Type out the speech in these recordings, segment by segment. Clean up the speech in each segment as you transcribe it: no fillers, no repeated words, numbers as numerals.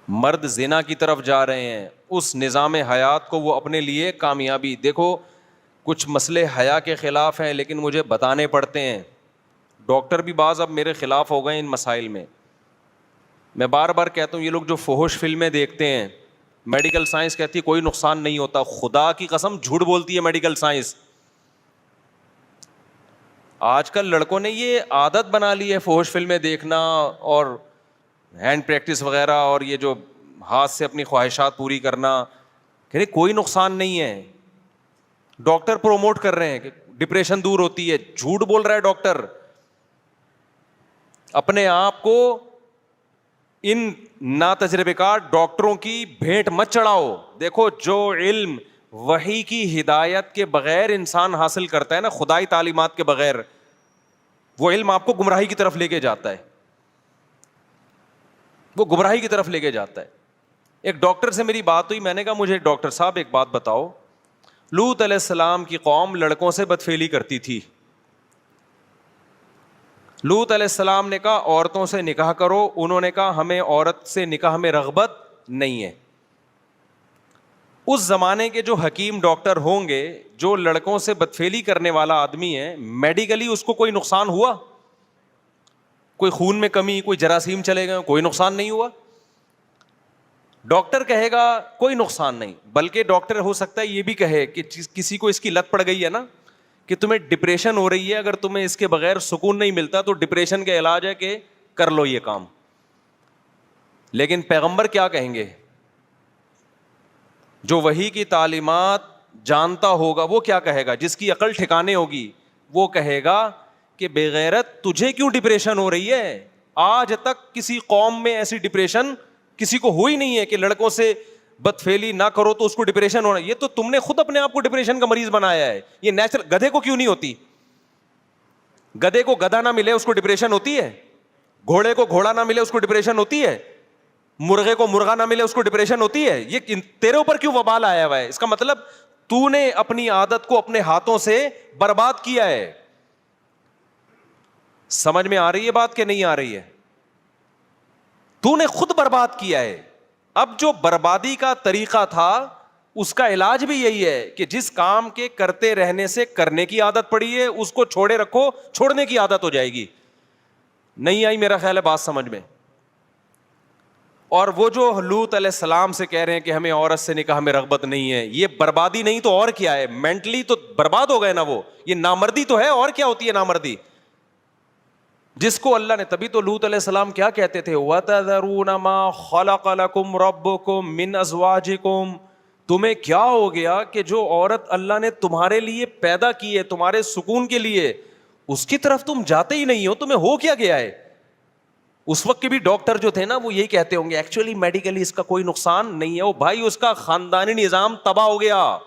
مرد زنا کی طرف جا رہے ہیں، اس نظام حیات کو وہ اپنے لیے کامیابی. دیکھو کچھ مسئلے حیا کے خلاف ہیں لیکن مجھے بتانے پڑتے ہیں. ڈاکٹر بھی بعض اب میرے خلاف ہو گئے ان مسائل میں. میں بار بار کہتا ہوں یہ لوگ جو فحش فلمیں دیکھتے ہیں، میڈیکل سائنس کہتی ہے کوئی نقصان نہیں ہوتا. خدا کی قسم جھوٹ بولتی ہے میڈیکل سائنس. آج کل لڑکوں نے یہ عادت بنا لی ہے فحش فلمیں دیکھنا اور ہینڈ پریکٹس وغیرہ اور یہ جو ہاتھ سے اپنی خواہشات پوری کرنا، کہ کوئی نقصان نہیں ہے. ڈاکٹر پروموٹ کر رہے ہیں کہ ڈپریشن دور ہوتی ہے. جھوٹ بول رہا ہے ڈاکٹر. اپنے آپ کو ان ناتجربے کار ڈاکٹروں کی بھیٹ مت چڑھاؤ. دیکھو جو علم وحی کی ہدایت کے بغیر انسان حاصل کرتا ہے نا، خدائی تعلیمات کے بغیر، وہ علم آپ کو گمراہی کی طرف لے کے جاتا ہے. وہ گمراہی کی طرف لے کے جاتا ہے. ایک ڈاکٹر سے میری بات ہوئی، میں نے کہا مجھے ڈاکٹر صاحب ایک بات بتاؤ، لوط علیہ السلام کی قوم لڑکوں سے بدفعلی کرتی تھی. لوط علیہ السلام نے کہا عورتوں سے نکاح کرو، انہوں نے کہا ہمیں عورت سے نکاح میں رغبت نہیں ہے. اس زمانے کے جو حکیم ڈاکٹر ہوں گے، جو لڑکوں سے بدفعلی کرنے والا آدمی ہے، میڈیکلی اس کو کوئی نقصان ہوا؟ کوئی خون میں کمی، کوئی جراثیم چلے گئے، کوئی نقصان نہیں ہوا. ڈاکٹر کہے گا کوئی نقصان نہیں، بلکہ ڈاکٹر ہو سکتا ہے یہ بھی کہے کہ کسی کو اس کی لت پڑ گئی ہے نا، کہ تمہیں ڈپریشن ہو رہی ہے، اگر تمہیں اس کے بغیر سکون نہیں ملتا تو ڈپریشن کا علاج ہے کہ کر لو یہ کام. لیکن پیغمبر کیا کہیں گے؟ جو وحی کی تعلیمات جانتا ہوگا وہ کیا کہے گا؟ جس کی عقل ٹھکانے ہوگی وہ کہے گا کہ بے غیرت تجھے کیوں ڈپریشن ہو رہی ہے؟ آج تک کسی قوم میں ایسی ڈپریشن کسی کو ہوئی نہیں ہے کہ لڑکوں سے بدفعلی نہ کرو تو اس کو ڈپریشن ہونا. یہ تو تم نے خود اپنے آپ کو ڈپریشن کا مریض بنایا ہے. یہ نیچرل. گدھے کو کیوں نہیں ہوتی؟ گدھے کو گدھا نہ ملے اس کو ڈپریشن ہوتی ہے؟ گھوڑے کو گھوڑا نہ ملے اس کو ڈپریشن ہوتی ہے؟ مرغے کو مرغا نہ ملے اس کو ڈپریشن ہوتی ہے؟ یہ تیرے اوپر کیوں وبال آیا ہوا ہے؟ اس کا مطلب تو نے اپنی عادت کو اپنے ہاتھوں سے برباد کیا ہے. سمجھ میں آ رہی ہے بات کہ نہیں آ رہی ہے؟ تو نے خود برباد کیا ہے. اب جو بربادی کا طریقہ تھا اس کا علاج بھی یہی ہے کہ جس کام کے کرتے رہنے سے کرنے کی عادت پڑی ہے اس کو چھوڑے رکھو، چھوڑنے کی عادت ہو جائے گی. نہیں آئی میرا خیال ہے بات سمجھ میں؟ اور وہ جو لوط علیہ السلام سے کہہ رہے ہیں کہ ہمیں عورت سے نکاح میں رغبت نہیں ہے، یہ بربادی نہیں تو اور کیا ہے؟ مینٹلی تو برباد ہو گئے نا وہ. یہ نامردی تو ہے، اور کیا ہوتی ہے نامردی؟ جس کو اللہ نے، تبھی تو لوط علیہ السلام کیا کہتے تھے، وَتَذَرُونَ مَا خَلَقَ لَكُمْ رَبُّكُمْ مِنْ أَزْوَاجِكُمْ. تمہیں کیا ہو گیا کہ جو عورت اللہ نے تمہارے لیے پیدا کی ہے تمہارے سکون کے لیے، اس کی طرف تم جاتے ہی نہیں ہو؟ تمہیں ہو کیا گیا ہے؟ اس وقت کے بھی ڈاکٹر جو تھے نا وہ یہی کہتے ہوں گے ایکچولی میڈیکلی اس کا کوئی نقصان نہیں ہے. وہ بھائی اس کا خاندانی نظام تباہ ہو گیا.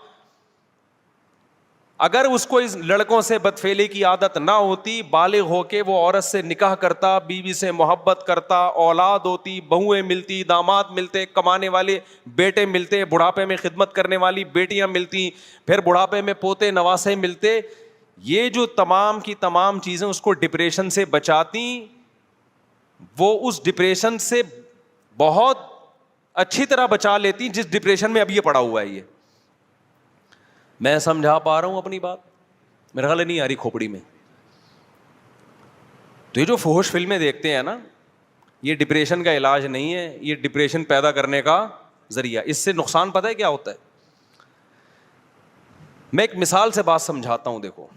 اگر اس کو اس لڑکوں سے بدفعلی کی عادت نہ ہوتی، بالغ ہو کے وہ عورت سے نکاح کرتا، بیوی سے محبت کرتا، اولاد ہوتی، بہویں ملتی، داماد ملتے، کمانے والے بیٹے ملتے، بڑھاپے میں خدمت کرنے والی بیٹیاں ملتی، پھر بڑھاپے میں پوتے نواسے ملتے، یہ جو تمام کی تمام چیزیں اس کو ڈپریشن سے بچاتی، وہ اس ڈپریشن سے بہت اچھی طرح بچا لیتی جس ڈپریشن میں اب یہ پڑا ہوا ہے. یہ میں سمجھا پا رہا ہوں اپنی بات؟ میرا خیال نہیں آ رہی کھوپڑی میں. تو یہ جو فحش فلمیں دیکھتے ہیں نا، یہ ڈپریشن کا علاج نہیں ہے، یہ ڈپریشن پیدا کرنے کا ذریعہ. اس سے نقصان پتہ ہے کیا ہوتا ہے؟ میں ایک مثال سے بات سمجھاتا ہوں. دیکھو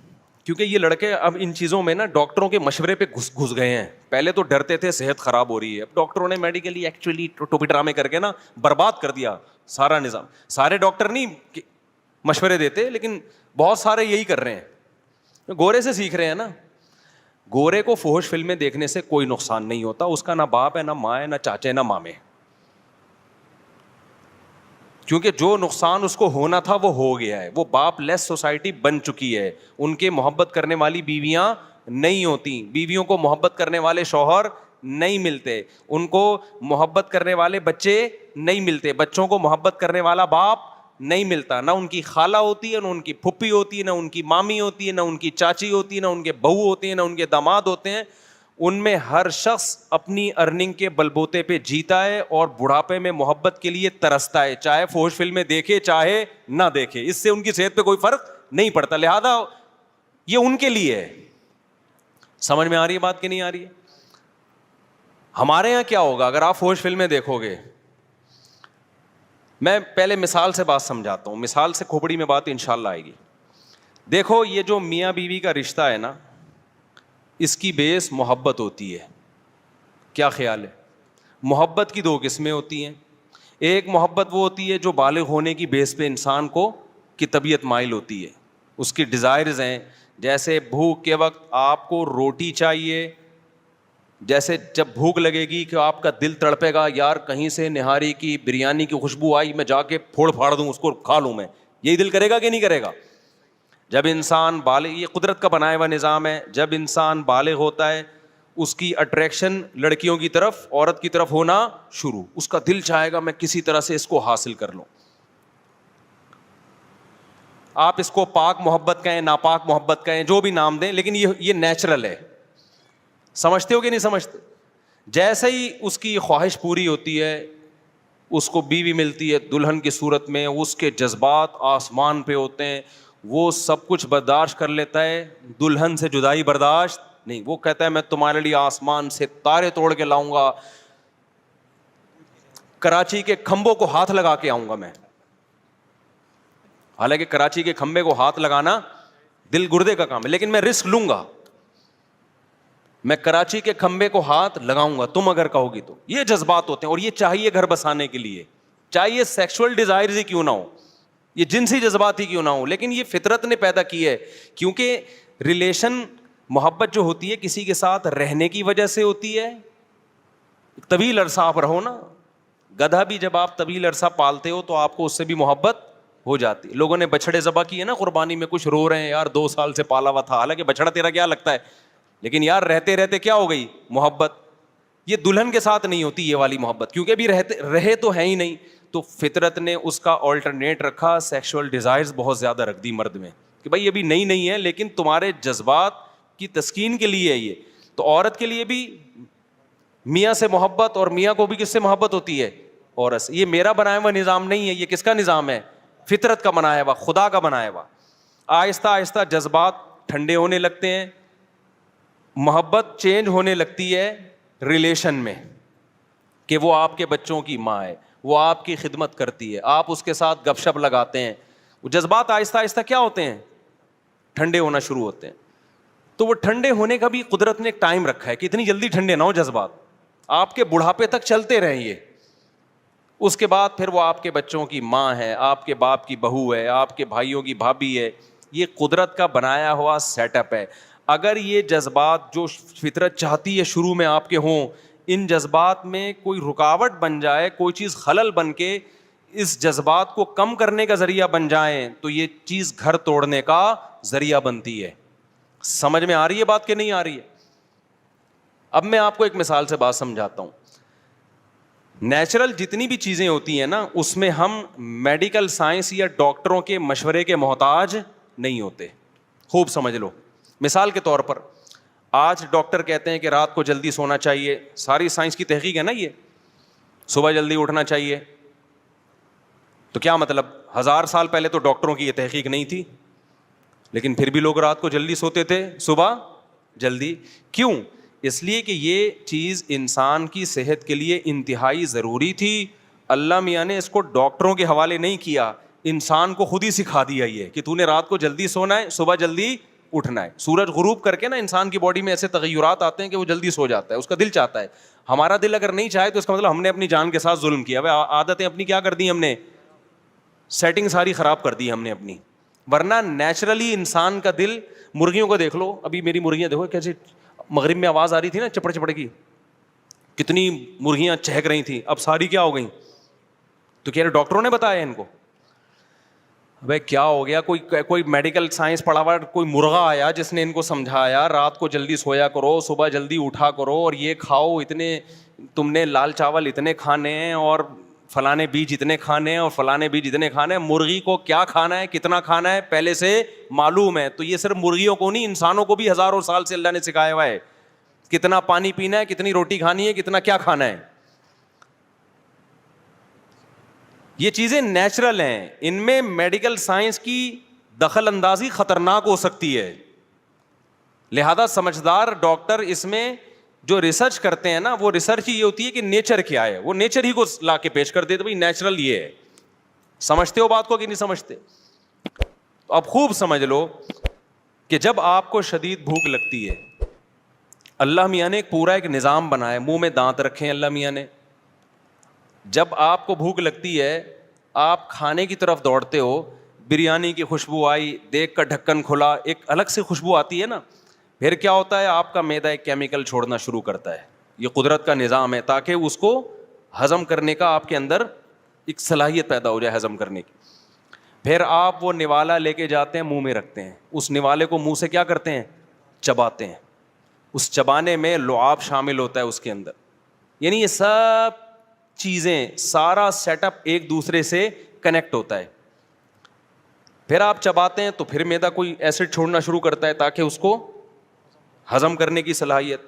کیونکہ یہ لڑکے اب ان چیزوں میں نا ڈاکٹروں کے مشورے پہ گھس گئے ہیں. پہلے تو ڈرتے تھے صحت خراب ہو رہی ہے، اب ڈاکٹروں نے میڈیکلی ایکچولی ٹوپی ڈرامے کر کے نا برباد کر دیا سارا نظام. سارے ڈاکٹر نہیں مشورے دیتے لیکن بہت سارے یہی کر رہے ہیں، گورے سے سیکھ رہے ہیں نا. گورے کو فحش فلمیں دیکھنے سے کوئی نقصان نہیں ہوتا. اس کا نہ باپ ہے، نہ ماں ہے، نہ چاچے، نہ مامے. کیونکہ جو نقصان اس کو ہونا تھا وہ ہو گیا ہے. وہ باپ لیس سوسائٹی بن چکی ہے. ان کے محبت کرنے والی بیویاں نہیں ہوتی، بیویوں کو محبت کرنے والے شوہر نہیں ملتے، ان کو محبت کرنے والے بچے نہیں ملتے، بچوں کو محبت کرنے والا باپ نہیں ملتا. نہ ان کی خالہ ہوتی ہے، نہ ان کی پھپھی ہوتی ہے، نہ ان کی مامی ہوتی ہے، نہ ان کی چاچی ہوتی ہے، نہ ان کے بہو ہوتی ہیں، نہ ان کے داماد ہوتے ہیں. ان میں ہر شخص اپنی ارننگ کے بلبوتے پہ جیتا ہے اور بڑھاپے میں محبت کے لیے ترستا ہے, چاہے فوش فلمیں دیکھے چاہے نہ دیکھے, اس سے ان کی صحت پہ کوئی فرق نہیں پڑتا, لہذا یہ ان کے لیے ہے. سمجھ میں آ رہی ہے بات کہ نہیں آ رہی ہے؟ ہمارے یہاں کیا ہوگا اگر آپ فوش فلمیں دیکھو گے؟ میں پہلے مثال سے بات سمجھاتا ہوں, مثال سے کھوپڑی میں بات انشاءاللہ آئے گی. دیکھو یہ جو میاں بیوی کا رشتہ ہے نا, اس کی بیس محبت ہوتی ہے. کیا خیال ہے؟ محبت کی دو قسمیں ہوتی ہیں. ایک محبت وہ ہوتی ہے جو بالغ ہونے کی بیس پہ انسان کو کی طبیعت مائل ہوتی ہے, اس کی ڈیزائرز ہیں. جیسے بھوک کے وقت آپ کو روٹی چاہیے, جیسے جب بھوک لگے گی کہ آپ کا دل تڑپے گا, یار کہیں سے نہاری کی بریانی کی خوشبو آئی, میں جا کے پھوڑ پھاڑ دوں اس کو, کھا لوں میں, یہی دل کرے گا کہ نہیں کرے گا؟ جب انسان بالغ, یہ قدرت کا بنایا ہوا نظام ہے, جب انسان بالغ ہوتا ہے اس کی اٹریکشن لڑکیوں کی طرف, عورت کی طرف ہونا شروع, اس کا دل چاہے گا میں کسی طرح سے اس کو حاصل کر لوں. آپ اس کو پاک محبت کہیں, ناپاک محبت کہیں, جو بھی نام دیں, لیکن یہ نیچرل ہے. سمجھتے ہو کہ نہیں سمجھتے؟ جیسے ہی اس کی خواہش پوری ہوتی ہے, اس کو بیوی ملتی ہے دلہن کی صورت میں, اس کے جذبات آسمان پہ ہوتے ہیں, وہ سب کچھ برداشت کر لیتا ہے, دلہن سے جدائی برداشت نہیں. وہ کہتا ہے میں تمہارے لیے آسمان سے تارے توڑ کے لاؤں گا, کراچی کے کھمبوں کو ہاتھ لگا کے آؤں گا میں. حالانکہ کراچی کے کھمبے کو ہاتھ لگانا دل گردے کا کام ہے, لیکن میں رسک لوں گا, میں کراچی کے کھمبے کو ہاتھ لگاؤں گا تم اگر کہو گی تو. یہ جذبات ہوتے ہیں, اور یہ چاہیے گھر بسانے کے لیے, چاہیے سیکشول ڈیزائرز ہی کیوں نہ ہو, یہ جنسی جذبات ہی کیوں نہ ہو, لیکن یہ فطرت نے پیدا کی ہے. کیونکہ ریلیشن, محبت جو ہوتی ہے کسی کے ساتھ رہنے کی وجہ سے ہوتی ہے. طویل عرصہ آپ رہو نا, گدھا بھی جب آپ طویل عرصہ پالتے ہو تو آپ کو اس سے بھی محبت ہو جاتی. لوگوں نے بچڑے ذبح کیے نا قربانی میں, کچھ رو رہے ہیں یار 2 سال سے پالا ہوا تھا, حالانکہ بچڑا تیرا کیا لگتا ہے, لیکن یار رہتے رہتے کیا ہو گئی محبت. یہ دلہن کے ساتھ نہیں ہوتی یہ والی محبت, کیونکہ ابھی رہے تو ہے ہی نہیں. تو فطرت نے اس کا آلٹرنیٹ رکھا, سیکشول ڈیزائرز بہت زیادہ رکھ دی مرد میں, کہ بھائی ابھی نہیں ہے لیکن تمہارے جذبات کی تسکین کے لیے ہے یہ. تو عورت کے لیے بھی میاں سے محبت, اور میاں کو بھی کس سے محبت ہوتی ہے؟ عورت سے. یہ میرا بنایا ہوا نظام نہیں ہے, یہ کس کا نظام ہے؟ فطرت کا بنایا ہوا, خدا کا بنایا ہوا. آہستہ آہستہ جذبات ٹھنڈے ہونے لگتے ہیں, محبت چینج ہونے لگتی ہے ریلیشن میں, کہ وہ آپ کے بچوں کی ماں ہے, وہ آپ کی خدمت کرتی ہے, آپ اس کے ساتھ گپ شپ لگاتے ہیں. وہ جذبات آہستہ آہستہ کیا ہوتے ہیں؟ ٹھنڈے ہونا شروع ہوتے ہیں. تو وہ ٹھنڈے ہونے کا بھی قدرت نے ایک ٹائم رکھا ہے کہ اتنی جلدی ٹھنڈے نہ ہو جذبات, آپ کے بڑھاپے تک چلتے رہیں یہ. اس کے بعد پھر وہ آپ کے بچوں کی ماں ہے, آپ کے باپ کی بہو ہے, آپ کے بھائیوں کی بھابھی ہے. یہ قدرت کا بنایا ہوا سیٹ اپ ہے. اگر یہ جذبات جو فطرت چاہتی ہے شروع میں آپ کے ہوں, ان جذبات میں کوئی رکاوٹ بن جائے, کوئی چیز خلل بن کے اس جذبات کو کم کرنے کا ذریعہ بن جائیں, تو یہ چیز گھر توڑنے کا ذریعہ بنتی ہے. سمجھ میں آ رہی ہے بات کہ نہیں آ رہی ہے؟ اب میں آپ کو ایک مثال سے بات سمجھاتا ہوں. نیچرل جتنی بھی چیزیں ہوتی ہیں نا, اس میں ہم میڈیکل سائنس یا ڈاکٹروں کے مشورے کے محتاج نہیں ہوتے. خوب سمجھ لو. مثال کے طور پر آج ڈاکٹر کہتے ہیں کہ رات کو جلدی سونا چاہیے, ساری سائنس کی تحقیق ہے نا یہ, صبح جلدی اٹھنا چاہیے. تو کیا مطلب, 1000 سال پہلے تو ڈاکٹروں کی یہ تحقیق نہیں تھی, لیکن پھر بھی لوگ رات کو جلدی سوتے تھے, صبح جلدی. کیوں؟ اس لیے کہ یہ چیز انسان کی صحت کے لیے انتہائی ضروری تھی. اللہ میاں نے اس کو ڈاکٹروں کے حوالے نہیں کیا, انسان کو خود ہی سکھا دیا یہ کہ تو نے رات کو جلدی سونا ہے, صبح جلدی اٹھنا ہے. سورج غروب کر کے نا انسان کی باڈی میں ایسے تغیرات آتے ہیں کہ وہ جلدی سو جاتا ہے, اس کا دل چاہتا ہے. ہمارا دل اگر نہیں چاہے تو اس کا مطلب ہم نے اپنی جان کے ساتھ ظلم کیا. عادتیں اپنی کیا کر دی ہم نے, سیٹنگ ساری خراب کر دی ہم نے اپنی. ورنہ نیچرلی انسان کا دل, مرغیوں کو دیکھ لو, ابھی میری مرغیاں دیکھو کیسے, مغرب میں آواز آ رہی تھی نا چپڑ چپڑ کی, کتنی مرغیاں چہک رہی تھیں, اب ساری کیا ہو گئیں؟ تو کہہ رہے ڈاکٹروں نے بتایا ان کو. بھائی کیا ہو گیا, کوئی میڈیکل سائنس پڑھا ہوا کوئی مرغا آیا جس نے ان کو سمجھایا رات کو جلدی سویا کرو, صبح جلدی اٹھا کرو, اور یہ کھاؤ, اتنے تم نے لال چاول اتنے کھانے ہیں, اور فلانے بیج اتنے کھانے ہیں, اور فلانے بیج اتنے کھانے ہیں. مرغی کو کیا کھانا ہے, کتنا کھانا ہے, پہلے سے معلوم ہے. تو یہ صرف مرغیوں کو نہیں, انسانوں کو بھی ہزاروں سال سے اللہ نے سکھایا ہوا ہے. کتنا پانی پینا ہے, کتنی روٹی کھانی ہے, کتنا کیا کھانا ہے. یہ چیزیں نیچرل ہیں, ان میں میڈیکل سائنس کی دخل اندازی خطرناک ہو سکتی ہے. لہذا سمجھدار ڈاکٹر اس میں جو ریسرچ کرتے ہیں نا, وہ ریسرچ یہ ہوتی ہے کہ نیچر کیا ہے, وہ نیچر ہی کو لا کے پیش کر دیتے, بھائی نیچرل یہ ہے. سمجھتے ہو بات کو کہ نہیں سمجھتے؟ تو اب خوب سمجھ لو کہ جب آپ کو شدید بھوک لگتی ہے, اللہ میاں نے پورا ایک نظام بنایا, منہ میں دانت رکھے ہیں اللہ میاں نے. جب آپ کو بھوک لگتی ہے, آپ کھانے کی طرف دوڑتے ہو, بریانی کی خوشبو آئی, دیکھ کر ڈھکن کھلا, ایک الگ سے خوشبو آتی ہے نا, پھر کیا ہوتا ہے, آپ کا معدہ ایک کیمیکل چھوڑنا شروع کرتا ہے. یہ قدرت کا نظام ہے تاکہ اس کو ہضم کرنے کا آپ کے اندر ایک صلاحیت پیدا ہو جائے ہضم کرنے کی. پھر آپ وہ نوالا لے کے جاتے ہیں, منہ میں رکھتے ہیں, اس نوالے کو منہ سے کیا کرتے ہیں, چباتے ہیں. اس چبانے میں لعاب شامل ہوتا ہے اس کے اندر, یعنی یہ سب چیزیں, سارا سیٹ اپ ایک دوسرے سے کنیکٹ ہوتا ہے. پھر آپ چباتے ہیں تو پھر معدہ کوئی ایسڈ چھوڑنا شروع کرتا ہے تاکہ اس کو ہضم کرنے کی صلاحیت.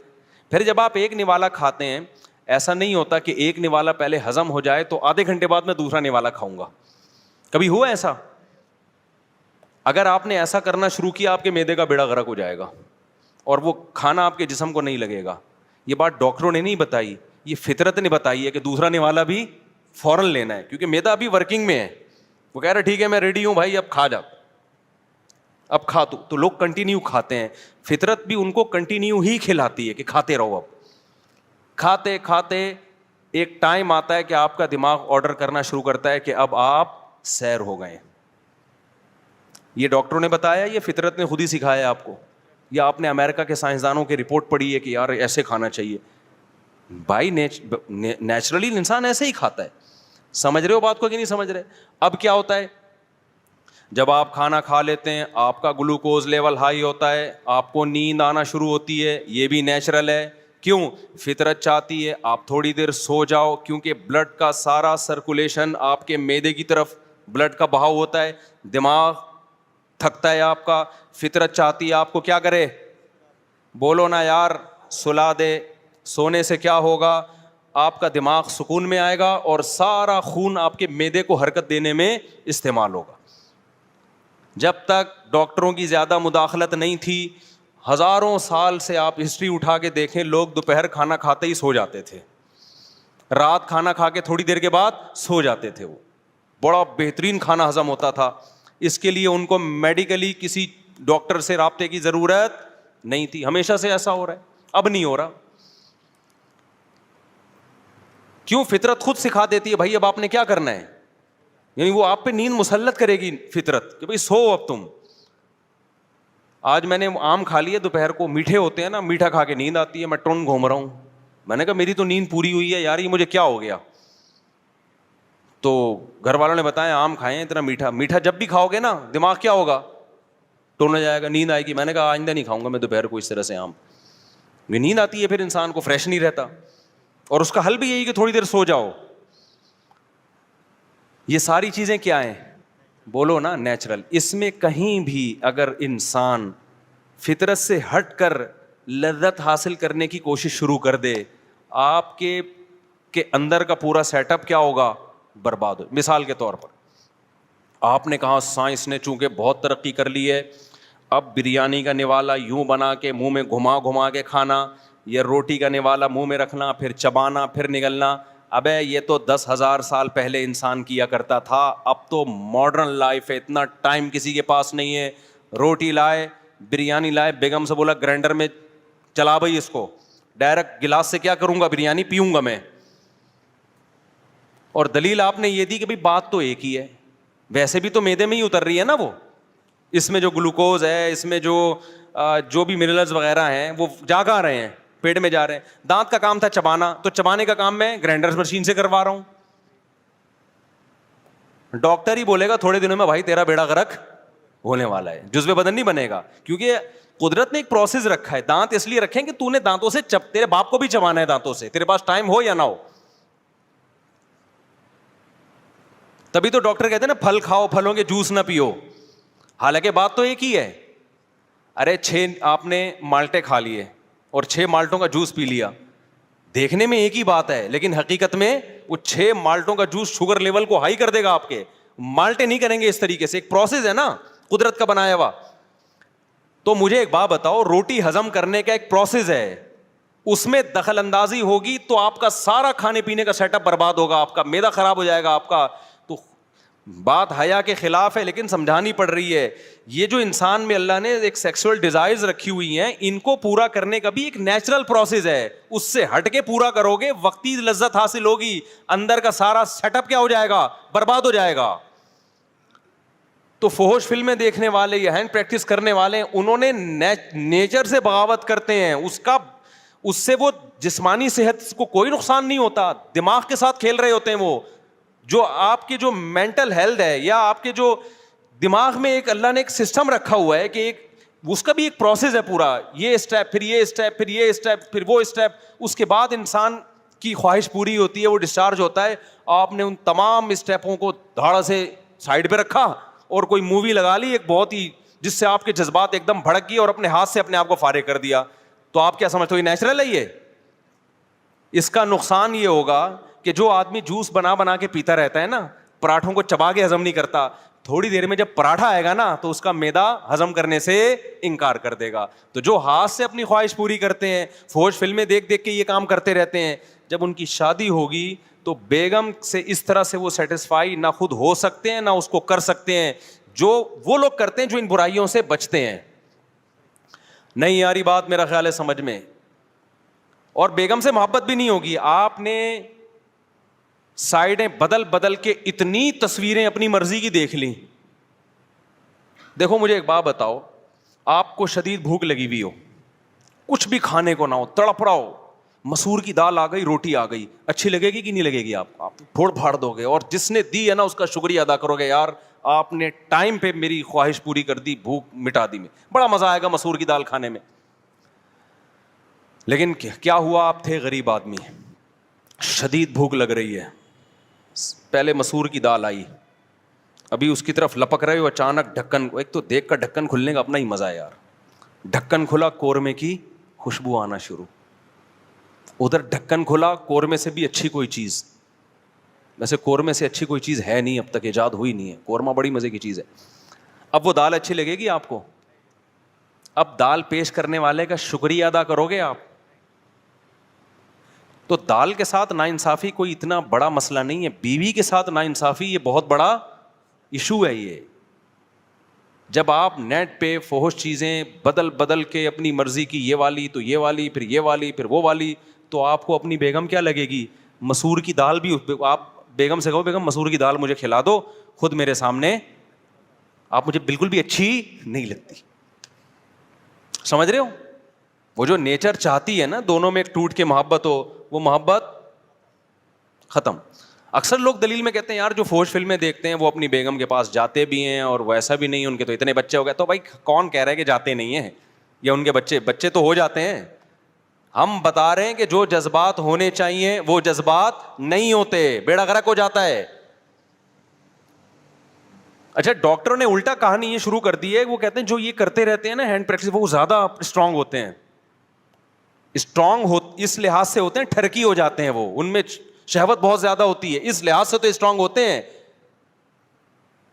پھر جب آپ ایک نوالا کھاتے ہیں, ایسا نہیں ہوتا کہ ایک نوالا پہلے ہضم ہو جائے تو آدھے گھنٹے بعد میں دوسرا نوالا کھاؤں گا. کبھی ہوا ایسا؟ اگر آپ نے ایسا کرنا شروع کیا, آپ کے معدے کا بیڑا غرق ہو جائے گا اور وہ کھانا آپ کے جسم کو نہیں لگے گا. یہ بات ڈاکٹروں نے نہیں بتائی, یہ فطرت نے بتائی ہے کہ دوسرا نوالا بھی فوراً لینا ہے, کیونکہ معدہ ابھی ورکنگ میں ہے. وہ کہہ رہا ٹھیک ہے میں ریڈی ہوں بھائی, اب کھا جا, اب کھا تو لوگ کنٹینیو کھاتے ہیں. فطرت بھی ان کو کنٹینیو ہی کھلاتی ہے کہ کھاتے رہو. اب کھاتے کھاتے ایک ٹائم آتا ہے کہ آپ کا دماغ آرڈر کرنا شروع کرتا ہے کہ اب آپ سیر ہو گئے. یہ ڈاکٹروں نے بتایا, یہ فطرت نے خود ہی سکھایا آپ کو, یا آپ نے امریکہ کے سائنسدانوں کی رپورٹ پڑھی ہے کہ یار ایسے کھانا چاہیے؟ بھائی نیچرلی انسان ایسے ہی کھاتا ہے. سمجھ رہے ہو بات کو کہ نہیں سمجھ رہے؟ اب کیا ہوتا ہے, جب آپ کھانا کھا لیتے ہیں, آپ کا گلوکوز لیول ہائی ہوتا ہے, آپ کو نیند آنا شروع ہوتی ہے. یہ بھی نیچرل ہے. کیوں؟ فطرت چاہتی ہے آپ تھوڑی دیر سو جاؤ, کیونکہ بلڈ کا سارا سرکولیشن آپ کے معدے کی طرف بلڈ کا بہاؤ ہوتا ہے, دماغ تھکتا ہے آپ کا. فطرت چاہتی ہے آپ کو کیا کرے, بولو نا یار, سلا دے. سونے سے کیا ہوگا, آپ کا دماغ سکون میں آئے گا اور سارا خون آپ کے معدے کو حرکت دینے میں استعمال ہوگا. جب تک ڈاکٹروں کی زیادہ مداخلت نہیں تھی, ہزاروں سال سے آپ ہسٹری اٹھا کے دیکھیں, لوگ دوپہر کھانا کھاتے ہی سو جاتے تھے, رات کھانا کھا کے تھوڑی دیر کے بعد سو جاتے تھے. وہ بڑا بہترین کھانا ہضم ہوتا تھا. اس کے لیے ان کو میڈیکلی کسی ڈاکٹر سے رابطے کی ضرورت نہیں تھی. ہمیشہ سے ایسا ہو رہا ہے, اب نہیں ہو رہا. کیوں؟ فطرت خود سکھا دیتی ہے بھائی اب آپ نے کیا کرنا ہے, یعنی وہ آپ پہ نیند مسلط کرے گی فطرت کہ بھائی سو اب تم. آج میں نے آم کھا لیے دوپہر کو, میٹھے ہوتے ہیں نا, میٹھا کھا کے نیند آتی ہے, میں ٹون گھوم رہا ہوں. میں نے کہا میری تو نیند پوری ہوئی ہے یار, یہ مجھے کیا ہو گیا؟ تو گھر والوں نے بتایا آم کھائیں اتنا میٹھا. میٹھا جب بھی کھاؤ گے نا دماغ کیا ہوگا, ٹون ہو جائے گا, نیند آئے گی. میں نے کہا آئندہ نہیں کھاؤں گا میں دوپہر کو اس طرح سے آم. نیند آتی ہے پھر انسان کو, فریش نہیں رہتا. اور اس کا حل بھی یہی کہ تھوڑی دیر سو جاؤ. یہ ساری چیزیں کیا ہیں, بولو نا, نیچرل. اس میں کہیں بھی اگر انسان فطرت سے ہٹ کر لذت حاصل کرنے کی کوشش شروع کر دے, آپ کے اندر کا پورا سیٹ اپ کیا ہوگا, برباد ہو. مثال کے طور پر آپ نے کہا سائنس نے چونکہ بہت ترقی کر لی ہے, اب بریانی کا نوالا یوں بنا کے منہ میں گھما گھما کے کھانا, یا روٹی کا نوالا منہ میں رکھنا, پھر چبانا, پھر نگلنا. ابے یہ تو 10,000 سال پہلے انسان کیا کرتا تھا. اب تو ماڈرن لائف ہے, اتنا ٹائم کسی کے پاس نہیں ہے. روٹی لائے, بریانی لائے, بیگم سے بولا گرینڈر میں چلا بھائی اس کو, ڈائریکٹ گلاس سے کیا کروں گا, بریانی پیوں گا میں. اور دلیل آپ نے یہ دی کہ بھائی بات تو ایک ہی ہے, ویسے بھی تو میدے میں ہی اتر رہی ہے نا وہ. اس میں جو گلوکوز ہے, اس میں جو بھی منرلز وغیرہ ہیں وہ جا کہاں رہے ہیں, پیٹ میں جا رہے ہیں. دانت کا کام تھا چبانا, تو چبانے کا کام میں گرائنڈر مشین سے کروا رہا ہوں. ڈاکٹر ہی بولے گا تھوڑے دنوں میں بھائی تیرا بیڑا غرق ہونے والا ہے, جزو بدن نہیں بنے گا. کیونکہ قدرت نے ایک پروسیس رکھا ہے. دانت اس لیے رکھیں کہ تو نے دانتوں سے تیرے باپ کو بھی چبانا ہے دانتوں سے, تیرے پاس ٹائم ہو یا نہ ہو. تبھی تو ڈاکٹر کہتے ہیں نا پھل کھاؤ, پھلوں کے جوس نہ پیو. حالانکہ بات تو ایک ہی ہے. ارے 6 آپ نے مالٹے کھا لیے اور 6 مالٹوں کا جوس پی لیا. دیکھنے میں ایک ہی بات ہے, لیکن حقیقت میں وہ 6 مالٹوں کا جوس شوگر لیول کو ہائی کر دے گا آپ کے. مالٹے نہیں کریں گے اس طریقے سے, ایک پروسیس ہے نا قدرت کا بنایا ہوا. تو مجھے ایک بات بتاؤ, روٹی ہضم کرنے کا ایک پروسیس ہے, اس میں دخل اندازی ہوگی تو آپ کا سارا کھانے پینے کا سیٹ اپ برباد ہوگا, آپ کا معدہ خراب ہو جائے گا آپ کا. تو بات حیا کے خلاف ہے لیکن سمجھانی پڑ رہی ہے. یہ جو انسان میں اللہ نے ایک سیکسول ڈیزائرز رکھی ہوئی ہیں, ان کو پورا کرنے کا بھی ایک نیچرل پروسیس ہے. اس سے ہٹ کے پورا کرو گے, وقتی لذت حاصل ہوگی, اندر کا سارا سیٹ اپ کیا ہو جائے گا, برباد ہو جائے گا. تو فحش فلمیں دیکھنے والے یا ہینڈ پریکٹس کرنے والے, انہوں نے نیچر سے بغاوت کرتے ہیں. اس سے وہ جسمانی صحت کو کوئی نقصان نہیں ہوتا, دماغ کے ساتھ کھیل رہے ہوتے ہیں. وہ جو آپ کی جو مینٹل ہیلتھ ہے, یا آپ کے جو دماغ میں ایک اللہ نے ایک سسٹم رکھا ہوا ہے کہ ایک اس کا بھی ایک پروسیس ہے پورا, یہ اسٹیپ, پھر یہ اسٹیپ, پھر یہ اسٹیپ, پھر وہ اسٹیپ. اس کے بعد انسان کی خواہش پوری ہوتی ہے, وہ ڈسچارج ہوتا ہے. آپ نے ان تمام اسٹیپوں کو دھاڑا سے سائڈ پہ رکھا اور کوئی مووی لگا لی ایک بہت ہی, جس سے آپ کے جذبات ایک دم بھڑک گئے, اور اپنے ہاتھ سے اپنے آپ کو فارغ کر دیا. تو آپ کیا سمجھتے ہو, یہ نیچرل ہے؟ یہ اس کا نقصان یہ ہوگا کہ جو آدمی جوس بنا بنا کے پیتا رہتا ہے نا, پراٹھوں کو چبا کے ہضم نہیں کرتا, تھوڑی دیر میں جب پراٹھا آئے گا نا تو اس کا معدہ ہضم کرنے سے انکار کر دے گا. تو جو ہاتھ سے اپنی خواہش پوری کرتے ہیں, فحش فلمیں دیکھ دیکھ کے یہ کام کرتے رہتے ہیں, جب ان کی شادی ہوگی تو بیگم سے اس طرح سے وہ سیٹسفائی نہ خود ہو سکتے ہیں نہ اس کو کر سکتے ہیں, جو وہ لوگ کرتے ہیں جو ان برائیوں سے بچتے ہیں. نہیں یاری بات میرا خیال ہے سمجھ میں. اور بیگم سے محبت بھی نہیں ہوگی. آپ نے سائڈیں بدل بدل کے اتنی تصویریں اپنی مرضی کی دیکھ لیں. دیکھو مجھے ایک بات بتاؤ, آپ کو شدید بھوک لگی ہوئی ہو, کچھ بھی کھانے کو نہ ہو, تڑپ رہا ہو, مسور کی دال آ گئی, روٹی آ گئی, اچھی لگے گی کہ نہیں لگے گی؟ آپ پھوڑ پھاڑ دو گے, اور جس نے دی ہے نا اس کا شکریہ ادا کرو گے, یار آپ نے ٹائم پہ میری خواہش پوری کر دی, بھوک مٹا دی, میں بڑا مزہ آئے گا مسور کی دال کھانے میں. لیکن کیا ہوا, آپ تھے غریب آدمی, شدید بھوک لگ رہی ہے, پہلے مسور کی دال آئی, ابھی اس کی طرف لپک رہے ہو, اچانک ڈھکن, ایک تو دیکھ کر ڈھکن کھلنے کا اپنا ہی مزہ ہے یار, ڈھکن کھلا, قورمے کی خوشبو آنا شروع, ادھر ڈھکن کھلا, قورمے سے بھی اچھی کوئی چیز, ویسے قورمے سے اچھی کوئی چیز ہے نہیں, اب تک ایجاد ہوئی نہیں ہے, قورمہ بڑی مزے کی چیز ہے. اب وہ دال اچھی لگے گی آپ کو؟ اب دال پیش کرنے والے کا شکریہ ادا کرو گے آپ؟ تو دال کے ساتھ ناانصافی کوئی اتنا بڑا مسئلہ نہیں ہے, بیوی کے ساتھ ناانصافی یہ بہت بڑا ایشو ہے. یہ جب آپ نیٹ پہ فحش چیزیں بدل بدل کے اپنی مرضی کی, یہ والی تو یہ والی, پھر یہ والی, پھر وہ والی, تو آپ کو اپنی بیگم کیا لگے گی؟ مسور کی دال بھی آپ بیگم سے کہو, بیگم مسور کی دال مجھے کھلا دو, خود میرے سامنے آپ مجھے بالکل بھی اچھی نہیں لگتی. سمجھ رہے ہو؟ وہ جو نیچر چاہتی ہے نا دونوں میں ایک ٹوٹ کے محبت ہو, وہ محبت ختم. اکثر لوگ دلیل میں کہتے ہیں یار جو فحش فلمیں دیکھتے ہیں وہ اپنی بیگم کے پاس جاتے بھی ہیں, اور ویسا بھی نہیں, ان کے تو اتنے بچے ہو گئے. تو بھائی کون کہہ رہا ہے کہ جاتے نہیں ہیں, یا ان کے بچے تو ہو جاتے ہیں. ہم بتا رہے ہیں کہ جو جذبات ہونے چاہیے وہ جذبات نہیں ہوتے, بیڑا غرق ہو جاتا ہے. اچھا, ڈاکٹروں نے الٹا کہانی یہ شروع کر دی ہے, وہ کہتے ہیں جو یہ کرتے رہتے ہیں نا ہینڈ پریکٹس, وہ زیادہ اسٹرانگ ہوتے ہیں. اسٹرانگ اس لحاظ سے ہوتے ہیں, ٹھرکی ہو جاتے ہیں, وہ ان میں شہوت بہت زیادہ ہوتی ہے, اس لحاظ سے تو اسٹرانگ ہوتے ہیں.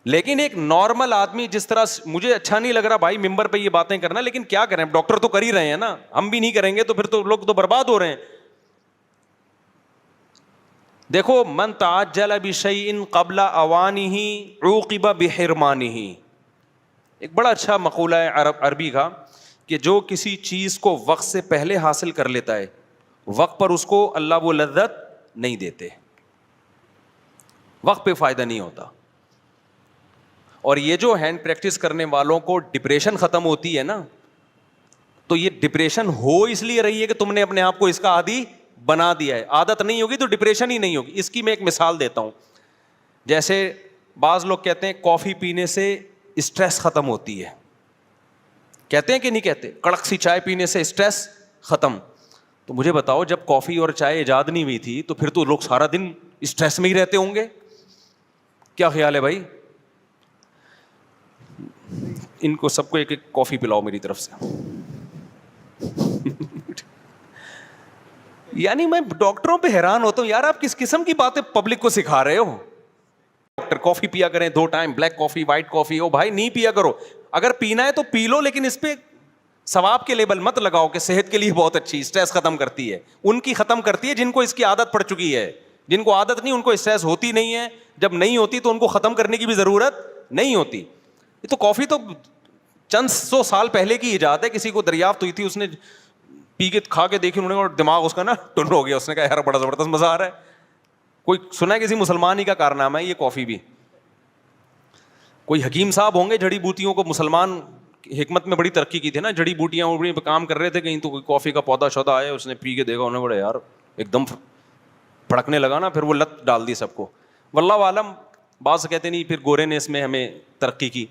لیکن ایک نارمل آدمی جس طرح, مجھے اچھا نہیں لگ رہا بھائی ممبر پہ یہ باتیں کرنا, لیکن کیا کریں, ڈاکٹر تو کر ہی رہے ہیں نا, ہم بھی نہیں کریں گے تو پھر تو لوگ تو برباد ہو رہے ہیں. دیکھو, من تعجل بشیء قبل اوانہ عوقب بحرمانہ, ایک بڑا اچھا مقولہ ہے عربی کا, کہ جو کسی چیز کو وقت سے پہلے حاصل کر لیتا ہے, وقت پر اس کو اللہ وہ لذت نہیں دیتے, وقت پہ فائدہ نہیں ہوتا. اور یہ جو ہینڈ پریکٹس کرنے والوں کو ڈپریشن ختم ہوتی ہے نا, تو یہ ڈپریشن ہو اس لیے رہی ہے کہ تم نے اپنے آپ کو اس کا عادی بنا دیا ہے. عادت نہیں ہوگی تو ڈپریشن ہی نہیں ہوگی. اس کی میں ایک مثال دیتا ہوں. جیسے بعض لوگ کہتے ہیں کافی پینے سے اسٹریس ختم ہوتی ہے, کہتے ہیں کہ نہیں کہتے, کڑک سی چائے پینے سے اسٹریس ختم. تو مجھے بتاؤ, جب کافی اور چائے ایجاد نہیں ہوئی تھی تو پھر تو لوگ سارا دن اسٹریس میں ہی رہتے ہوں گے. کیا خیال ہے بھائی؟ ان کو سب کو ایک ایک کافی پلاؤ میری طرف سے. یعنی میں ڈاکٹروں پہ حیران ہوتا ہوں، یار آپ کس قسم کی باتیں پبلک کو سکھا رہے ہو. ڈاکٹر کافی پیا کریں 2 ٹائم، بلیک کافی وائٹ کافی. او بھائی نہیں پیا کرو، اگر پینا ہے تو پی لو، لیکن اس پہ ثواب کے لیبل مت لگاؤ کہ صحت کے لیے بہت اچھی، اسٹریس ختم کرتی ہے. ان کی ختم کرتی ہے جن کو اس کی عادت پڑ چکی ہے. جن کو عادت نہیں ان کو اسٹریس ہوتی نہیں ہے. جب نہیں ہوتی تو ان کو ختم کرنے کی بھی ضرورت نہیں ہوتی. یہ تو کافی تو چند 100 سال پہلے کی ایجاد ہے. کسی کو دریافت ہوئی تھی، اس نے پی کے کھا کے دیکھی انہوں نے، اور دماغ اس کا نا ٹن ہو گیا. اس نے کہا یار بڑا زبردست مزہ آ رہا ہے. کوئی سنا ہے کسی مسلمان ہی کا کارنامہ ہے یہ کافی بھی. کوئی حکیم صاحب ہوں گے جڑی بوٹیوں کو، مسلمان حکمت میں بڑی ترقی کی تھی نا، جڑی بوٹیاں پہ کام کر رہے تھے کہیں، تو کوئی کافی کا پودا شودا آیا، اس نے پی کے دیکھا، انہوں نے بڑا یار ایک دم پھڑکنے لگا نا، پھر وہ لت ڈال دی سب کو. واللہ عالم. بعض کہتے نہیں پھر گورے نے اس میں ہمیں ترقی کی.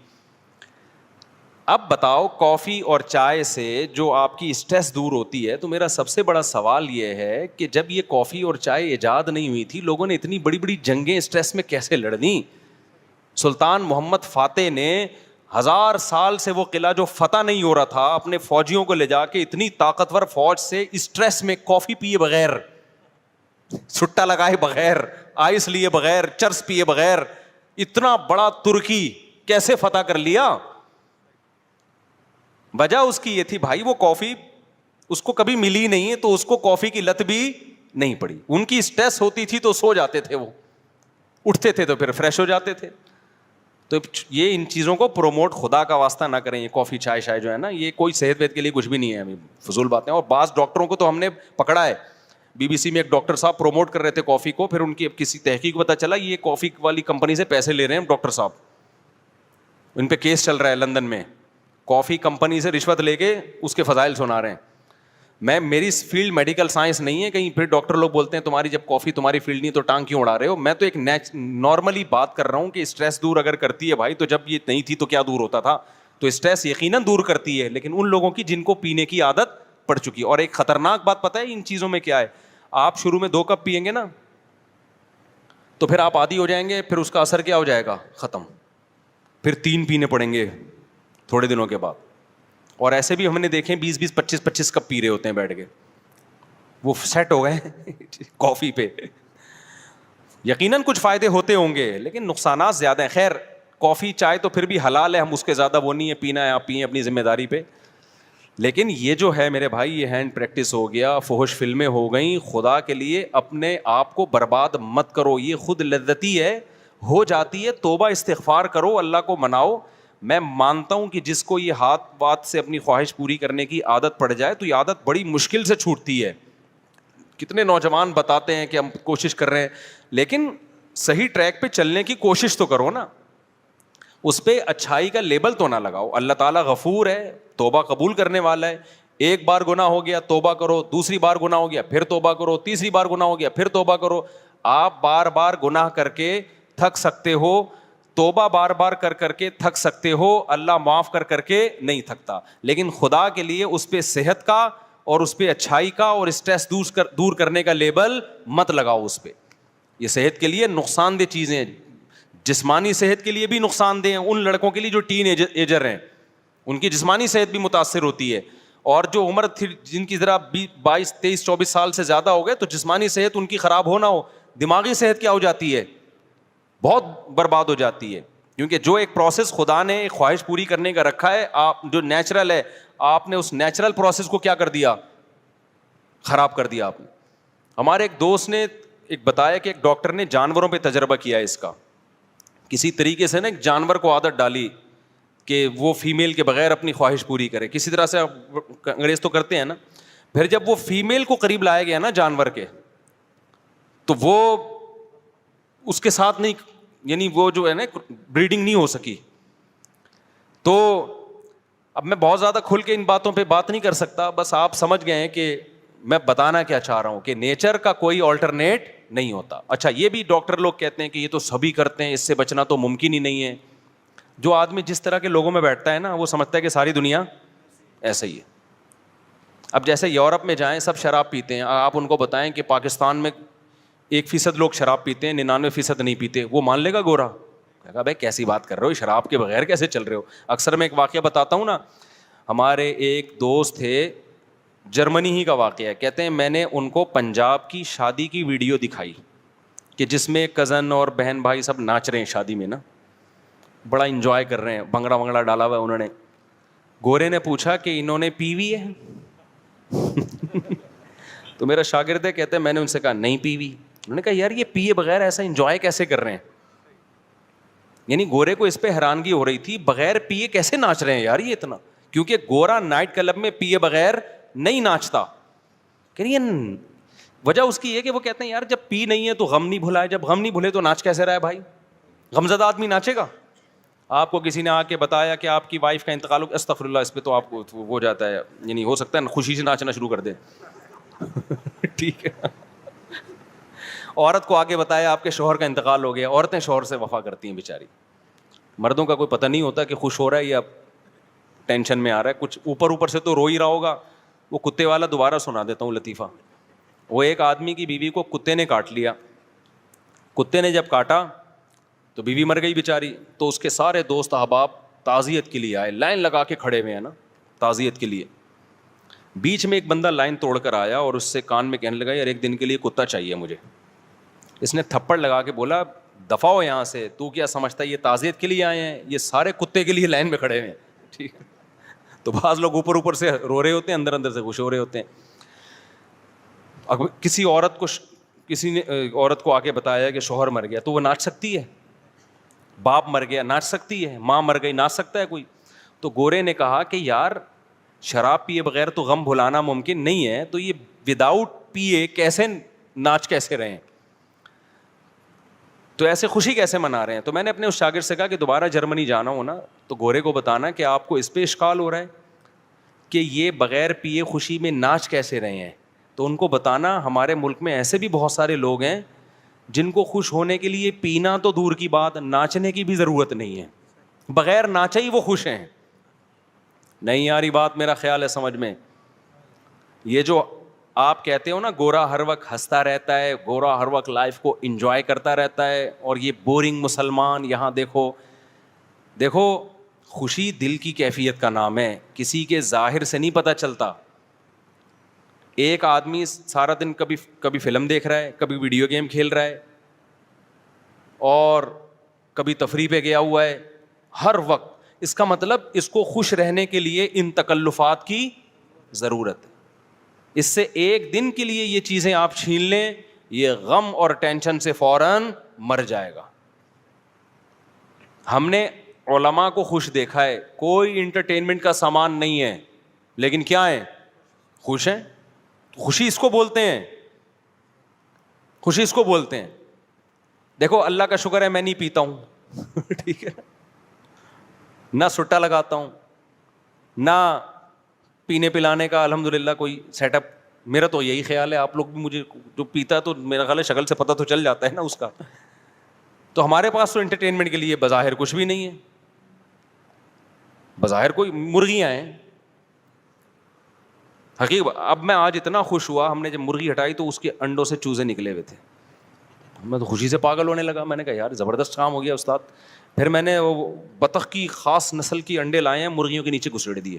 اب بتاؤ کافی اور چائے سے جو آپ کی اسٹریس دور ہوتی ہے، تو میرا سب سے بڑا سوال یہ ہے کہ جب یہ کافی اور چائے ایجاد نہیں ہوئی تھی، لوگوں نے اتنی بڑی بڑی جنگیں اسٹریس میں کیسے لڑنی؟ سلطان محمد فاتح نے 1000 سال سے وہ قلعہ جو فتح نہیں ہو رہا تھا، اپنے فوجیوں کو لے جا کے اتنی طاقتور فوج سے اسٹریس میں کافی پیے بغیر، چھٹا لگائے بغیر، آئس لیے بغیر، چرس پیے بغیر، اتنا بڑا ترکی کیسے فتح کر لیا؟ وجہ اس کی یہ تھی بھائی، وہ کافی اس کو کبھی ملی نہیں ہے، تو اس کو کافی کی لت بھی نہیں پڑی. ان کی اسٹریس ہوتی تھی تو سو جاتے تھے، وہ اٹھتے تھے تو پھر فریش ہو جاتے تھے. تو یہ ان چیزوں کو پروموٹ خدا کا واسطہ نہ کریں. یہ کافی چائے شائے جو ہے نا، یہ کوئی صحت ویت کے لیے کچھ بھی نہیں ہے، ابھی فضول باتیں. اور بعض ڈاکٹروں کو تو ہم نے پکڑا ہے. BBC میں ایک ڈاکٹر صاحب پروموٹ کر رہے تھے کافی کو، پھر ان کی کسی تحقیق پتہ چلا یہ کافی والی کمپنی سے پیسے لے رہے ہیں ڈاکٹر صاحب. ان پہ کیس چل رہا ہے لندن میں. کافی کمپنی سے رشوت لے کے اس کے فضائل سنا رہے ہیں. میری فیلڈ میڈیکل سائنس نہیں ہے کہیں، پھر ڈاکٹر لوگ بولتے ہیں تمہاری جب کافی تمہاری فیلڈ نہیں تو ٹانگ کیوں اڑا رہے ہو. میں تو ایک نارملی بات کر رہا ہوں کہ اسٹریس دور اگر کرتی ہے بھائی، تو جب یہ نہیں تھی تو کیا دور ہوتا تھا. تو اسٹریس یقیناً دور کرتی ہے، لیکن ان لوگوں کی جن کو پینے کی عادت پڑ چکی ہے. اور ایک خطرناک بات پتہ ہے ان چیزوں میں کیا ہے؟ آپ شروع میں 2 کپ پیئیں گے نا، تو پھر آپ عادی ہو جائیں گے، پھر اس کا اثر کیا ہو جائے گا؟ ختم. پھر 3 پینے پڑیں گے تھوڑے دنوں کے بعد. اور ایسے بھی ہم نے دیکھے 20 25 کپ پی رہے ہوتے ہیں بیٹھ کے، وہ سیٹ ہو گئے کافی پہ. یقیناً کچھ فائدے ہوتے ہوں گے لیکن نقصانات زیادہ ہیں. خیر کافی چائے تو پھر بھی حلال ہے، ہم اس کے زیادہ وہ نہیں ہے، پینا ہے آپ پئیں اپنی ذمہ داری پہ. لیکن یہ جو ہے میرے بھائی، یہ ہینڈ پریکٹس ہو گیا، فحش فلمیں ہو گئیں. خدا کے لیے اپنے آپ کو برباد مت کرو، یہ خود لذتی ہے، ہو جاتی ہے. توبہ استغفار کرو، اللہ کو مناؤ. میں مانتا ہوں کہ جس کو یہ ہاتھ بات سے اپنی خواہش پوری کرنے کی عادت پڑ جائے تو یہ عادت بڑی مشکل سے چھوٹتی ہے. کتنے نوجوان بتاتے ہیں کہ ہم کوشش کر رہے ہیں، لیکن صحیح ٹریک پہ چلنے کی کوشش تو کرو نا. اس پہ اچھائی کا لیبل تو نہ لگاؤ. اللہ تعالیٰ غفور ہے، توبہ قبول کرنے والا ہے. ایک بار گناہ ہو گیا توبہ کرو، دوسری بار گناہ ہو گیا پھر توبہ کرو، تیسری بار گناہ ہو گیا پھر توبہ کرو. آپ بار بار گناہ کر کے تھک سکتے ہو، توبہ بار بار کر کر کے تھک سکتے ہو، اللہ معاف کر کر کے نہیں تھکتا. لیکن خدا کے لیے اس پہ صحت کا اور اس پہ اچھائی کا اور اسٹریس دور کرنے کا لیبل مت لگاؤ اس پہ. یہ صحت کے لیے نقصان دہ چیزیں ہیں، جسمانی صحت کے لیے بھی نقصان دہ ہیں. ان لڑکوں کے لیے جو ٹین ایجر ہیں ان کی جسمانی صحت بھی متاثر ہوتی ہے. اور جو عمر تھی جن کی ذرا 22 23 24 سال سے زیادہ ہو گئے، تو جسمانی صحت ان کی خراب ہو نہ ہو، دماغی صحت کیا ہو جاتی ہے؟ بہت برباد ہو جاتی ہے. کیونکہ جو ایک پروسیس خدا نے ایک خواہش پوری کرنے کا رکھا ہے، آپ جو نیچرل ہے، آپ نے اس نیچرل پروسیس کو کیا کر دیا؟ خراب کر دیا آپ نے. ہمارے ایک دوست نے ایک بتایا کہ ایک ڈاکٹر نے جانوروں پہ تجربہ کیا اس کا. کسی طریقے سے نا ایک جانور کو عادت ڈالی کہ وہ فیمیل کے بغیر اپنی خواہش پوری کرے. کسی طرح سے انگریز تو کرتے ہیں نا. پھر جب وہ فیمیل کو قریب لایا گیا نا جانور کے، تو وہ اس کے ساتھ نہیں، یعنی وہ جو ہے نا بریڈنگ نہیں ہو سکی. تو اب میں بہت زیادہ کھل کے ان باتوں پہ بات نہیں کر سکتا، بس آپ سمجھ گئے ہیں کہ میں بتانا کیا چاہ رہا ہوں کہ نیچر کا کوئی آلٹرنیٹ نہیں ہوتا. اچھا یہ بھی ڈاکٹر لوگ کہتے ہیں کہ یہ تو سبھی کرتے ہیں، اس سے بچنا تو ممکن ہی نہیں ہے. جو آدمی جس طرح کے لوگوں میں بیٹھتا ہے نا، وہ سمجھتا ہے کہ ساری دنیا ایسا ہی ہے. اب جیسے یورپ میں جائیں سب شراب پیتے ہیں، آپ ان کو بتائیں کہ پاکستان میں 1% لوگ شراب پیتے ہیں، 99% نہیں پیتے، وہ مان لے گا گورا؟ کہا بھائی کیسی بات کر رہے ہو، شراب کے بغیر کیسے چل رہے ہو؟ اکثر میں ایک واقعہ بتاتا ہوں نا. ہمارے ایک دوست تھے جرمنی ہی کا واقعہ ہے. کہتے ہیں میں نے ان کو پنجاب کی شادی کی ویڈیو دکھائی کہ جس میں کزن اور بہن بھائی سب ناچ رہے ہیں شادی میں نا, بڑا انجوائے کر رہے ہیں, بھنگڑا ونگڑا ڈالا ہوا ہے انہوں نے. گورے نے پوچھا کہ انہوں نے پی ہوئی ہے؟ تو میرا شاگرد ہے, کہتے ہیں میں نے ان سے کہا نہیں پی ہوئی. انہوں نے کہا یار یہ پیے بغیر ایسا انجوائے کیسے کر رہے ہیں؟ یعنی گورے کو اس پہ حیرانگی ہو رہی تھی, بغیر پیے کیسے ناچ رہے ہیں یار یہ اتنا, کیونکہ گورا نائٹ کلب میں پیے بغیر نہیں ناچتا. کہ وجہ اس کی یہ کہ وہ کہتے ہیں یار جب پی نہیں ہے تو غم نہیں بھلائے, جب غم نہیں بھولے تو ناچ کیسے رہا ہے بھائی؟ غمزدہ آدمی ناچے گا؟ آپ کو کسی نے آ کے بتایا کہ آپ کی وائف کا انتقال ہو, استغفر اللہ, اس پہ تو آپ کو ہو جاتا ہے, یعنی ہو سکتا ہے خوشی سے ناچنا شروع کر دے. ٹھیک ہے. عورت کو آگے بتایا آپ کے شوہر کا انتقال ہو گیا. عورتیں شوہر سے وفا کرتی ہیں بیچاری, مردوں کا کوئی پتہ نہیں ہوتا کہ خوش ہو رہا ہے یا ٹینشن میں آ رہا ہے. کچھ اوپر سے تو رو ہی رہا ہوگا. وہ کتے والا دوبارہ سنا دیتا ہوں لطیفہ. وہ ایک آدمی کی بیوی کو کتے نے کاٹ لیا. کتے نے جب کاٹا تو بیوی مر گئی بیچاری. تو اس کے سارے دوست احباب تعزیت کے لیے آئے, لائن لگا کے کھڑے ہوئے ہیں نا تعزیت کے لیے. بیچ میں ایک بندہ لائن توڑ کر آیا اور اس سے کان میں کہنے لگا یار ایک دن کے لیے کتا چاہیے مجھے. اس نے تھپڑ لگا کے بولا دفع ہو یہاں سے, تو کیا سمجھتا ہے یہ تعزیت کے لیے آئے ہیں؟ یہ سارے کتے کے لیے لائن میں کھڑے ہوئے ہیں. ٹھیک ہے. تو بعض لوگ اوپر سے رو رہے ہوتے ہیں, اندر سے خوش ہو رہے ہوتے ہیں. کسی نے عورت کو آ کے بتایا کہ شوہر مر گیا, تو وہ ناچ سکتی ہے؟ باپ مر گیا ناچ سکتی ہے؟ ماں مر گئی ناچ سکتا ہے کوئی؟ تو گورے نے کہا کہ یار شراب پیے بغیر تو غم بھلانا ممکن نہیں ہے, تو یہ وداؤٹ پیے کیسے ناچ کیسے رہے ہیں, تو ایسے خوشی کیسے منا رہے ہیں؟ تو میں نے اپنے اس شاگرد سے کہا کہ دوبارہ جرمنی جانا ہو نا تو گورے کو بتانا کہ آپ کو اس پہ اشکال ہو رہا ہے کہ یہ بغیر پیے خوشی میں ناچ کیسے رہے ہیں. تو ان کو بتانا ہمارے ملک میں ایسے بھی بہت سارے لوگ ہیں جن کو خوش ہونے کے لیے پینا تو دور کی بات, ناچنے کی بھی ضرورت نہیں ہے, بغیر ناچے ہی وہ خوش ہیں. نہیں یاری بات میرا خیال ہے سمجھ میں. یہ جو آپ کہتے ہو نا گورا ہر وقت ہنستا رہتا ہے, گورا ہر وقت لائف کو انجوائے کرتا رہتا ہے, اور یہ بورنگ مسلمان, یہاں دیکھو خوشی دل کی کیفیت کا نام ہے, کسی کے ظاہر سے نہیں پتہ چلتا. ایک آدمی سارا دن کبھی فلم دیکھ رہا ہے, کبھی ویڈیو گیم کھیل رہا ہے, اور کبھی تفریح پہ گیا ہوا ہے ہر وقت. اس کا مطلب اس کو خوش رہنے کے لیے ان تکلفات کی ضرورت ہے. اس سے ایک دن کے لیے یہ چیزیں آپ چھین لیں, یہ غم اور ٹینشن سے فوراً مر جائے گا. ہم نے علماء کو خوش دیکھا ہے, کوئی انٹرٹینمنٹ کا سامان نہیں ہے, لیکن کیا ہے؟ خوش ہیں. خوشی اس کو بولتے ہیں, خوشی اس کو بولتے ہیں. دیکھو اللہ کا شکر ہے میں نہیں پیتا ہوں. ٹھیک ہے, نہ سٹا لگاتا ہوں, نہ پینے پلانے کا الحمدللہ کوئی سیٹ اپ. میرا تو یہی خیال ہے, آپ لوگ بھی مجھے جو پیتا ہے تو میرا خیال ہے شکل سے پتہ تو چل جاتا ہے نا اس کا. تو ہمارے پاس تو انٹرٹینمنٹ کے لیے بظاہر کچھ بھی نہیں ہے, بظاہر کوئی مرغیاں ہیں. حقیقت اب میں آج اتنا خوش ہوا, ہم نے جب مرغی ہٹائی تو اس کے انڈوں سے چوزے نکلے ہوئے تھے. میں تو خوشی سے پاگل ہونے لگا. میں نے کہا یار زبردست کام ہو گیا استاد. پھر میں نے وہ بطخ کی خاص نسل کی انڈے لائے ہیں, مرغیوں کے نیچے گھسیڑ دیے.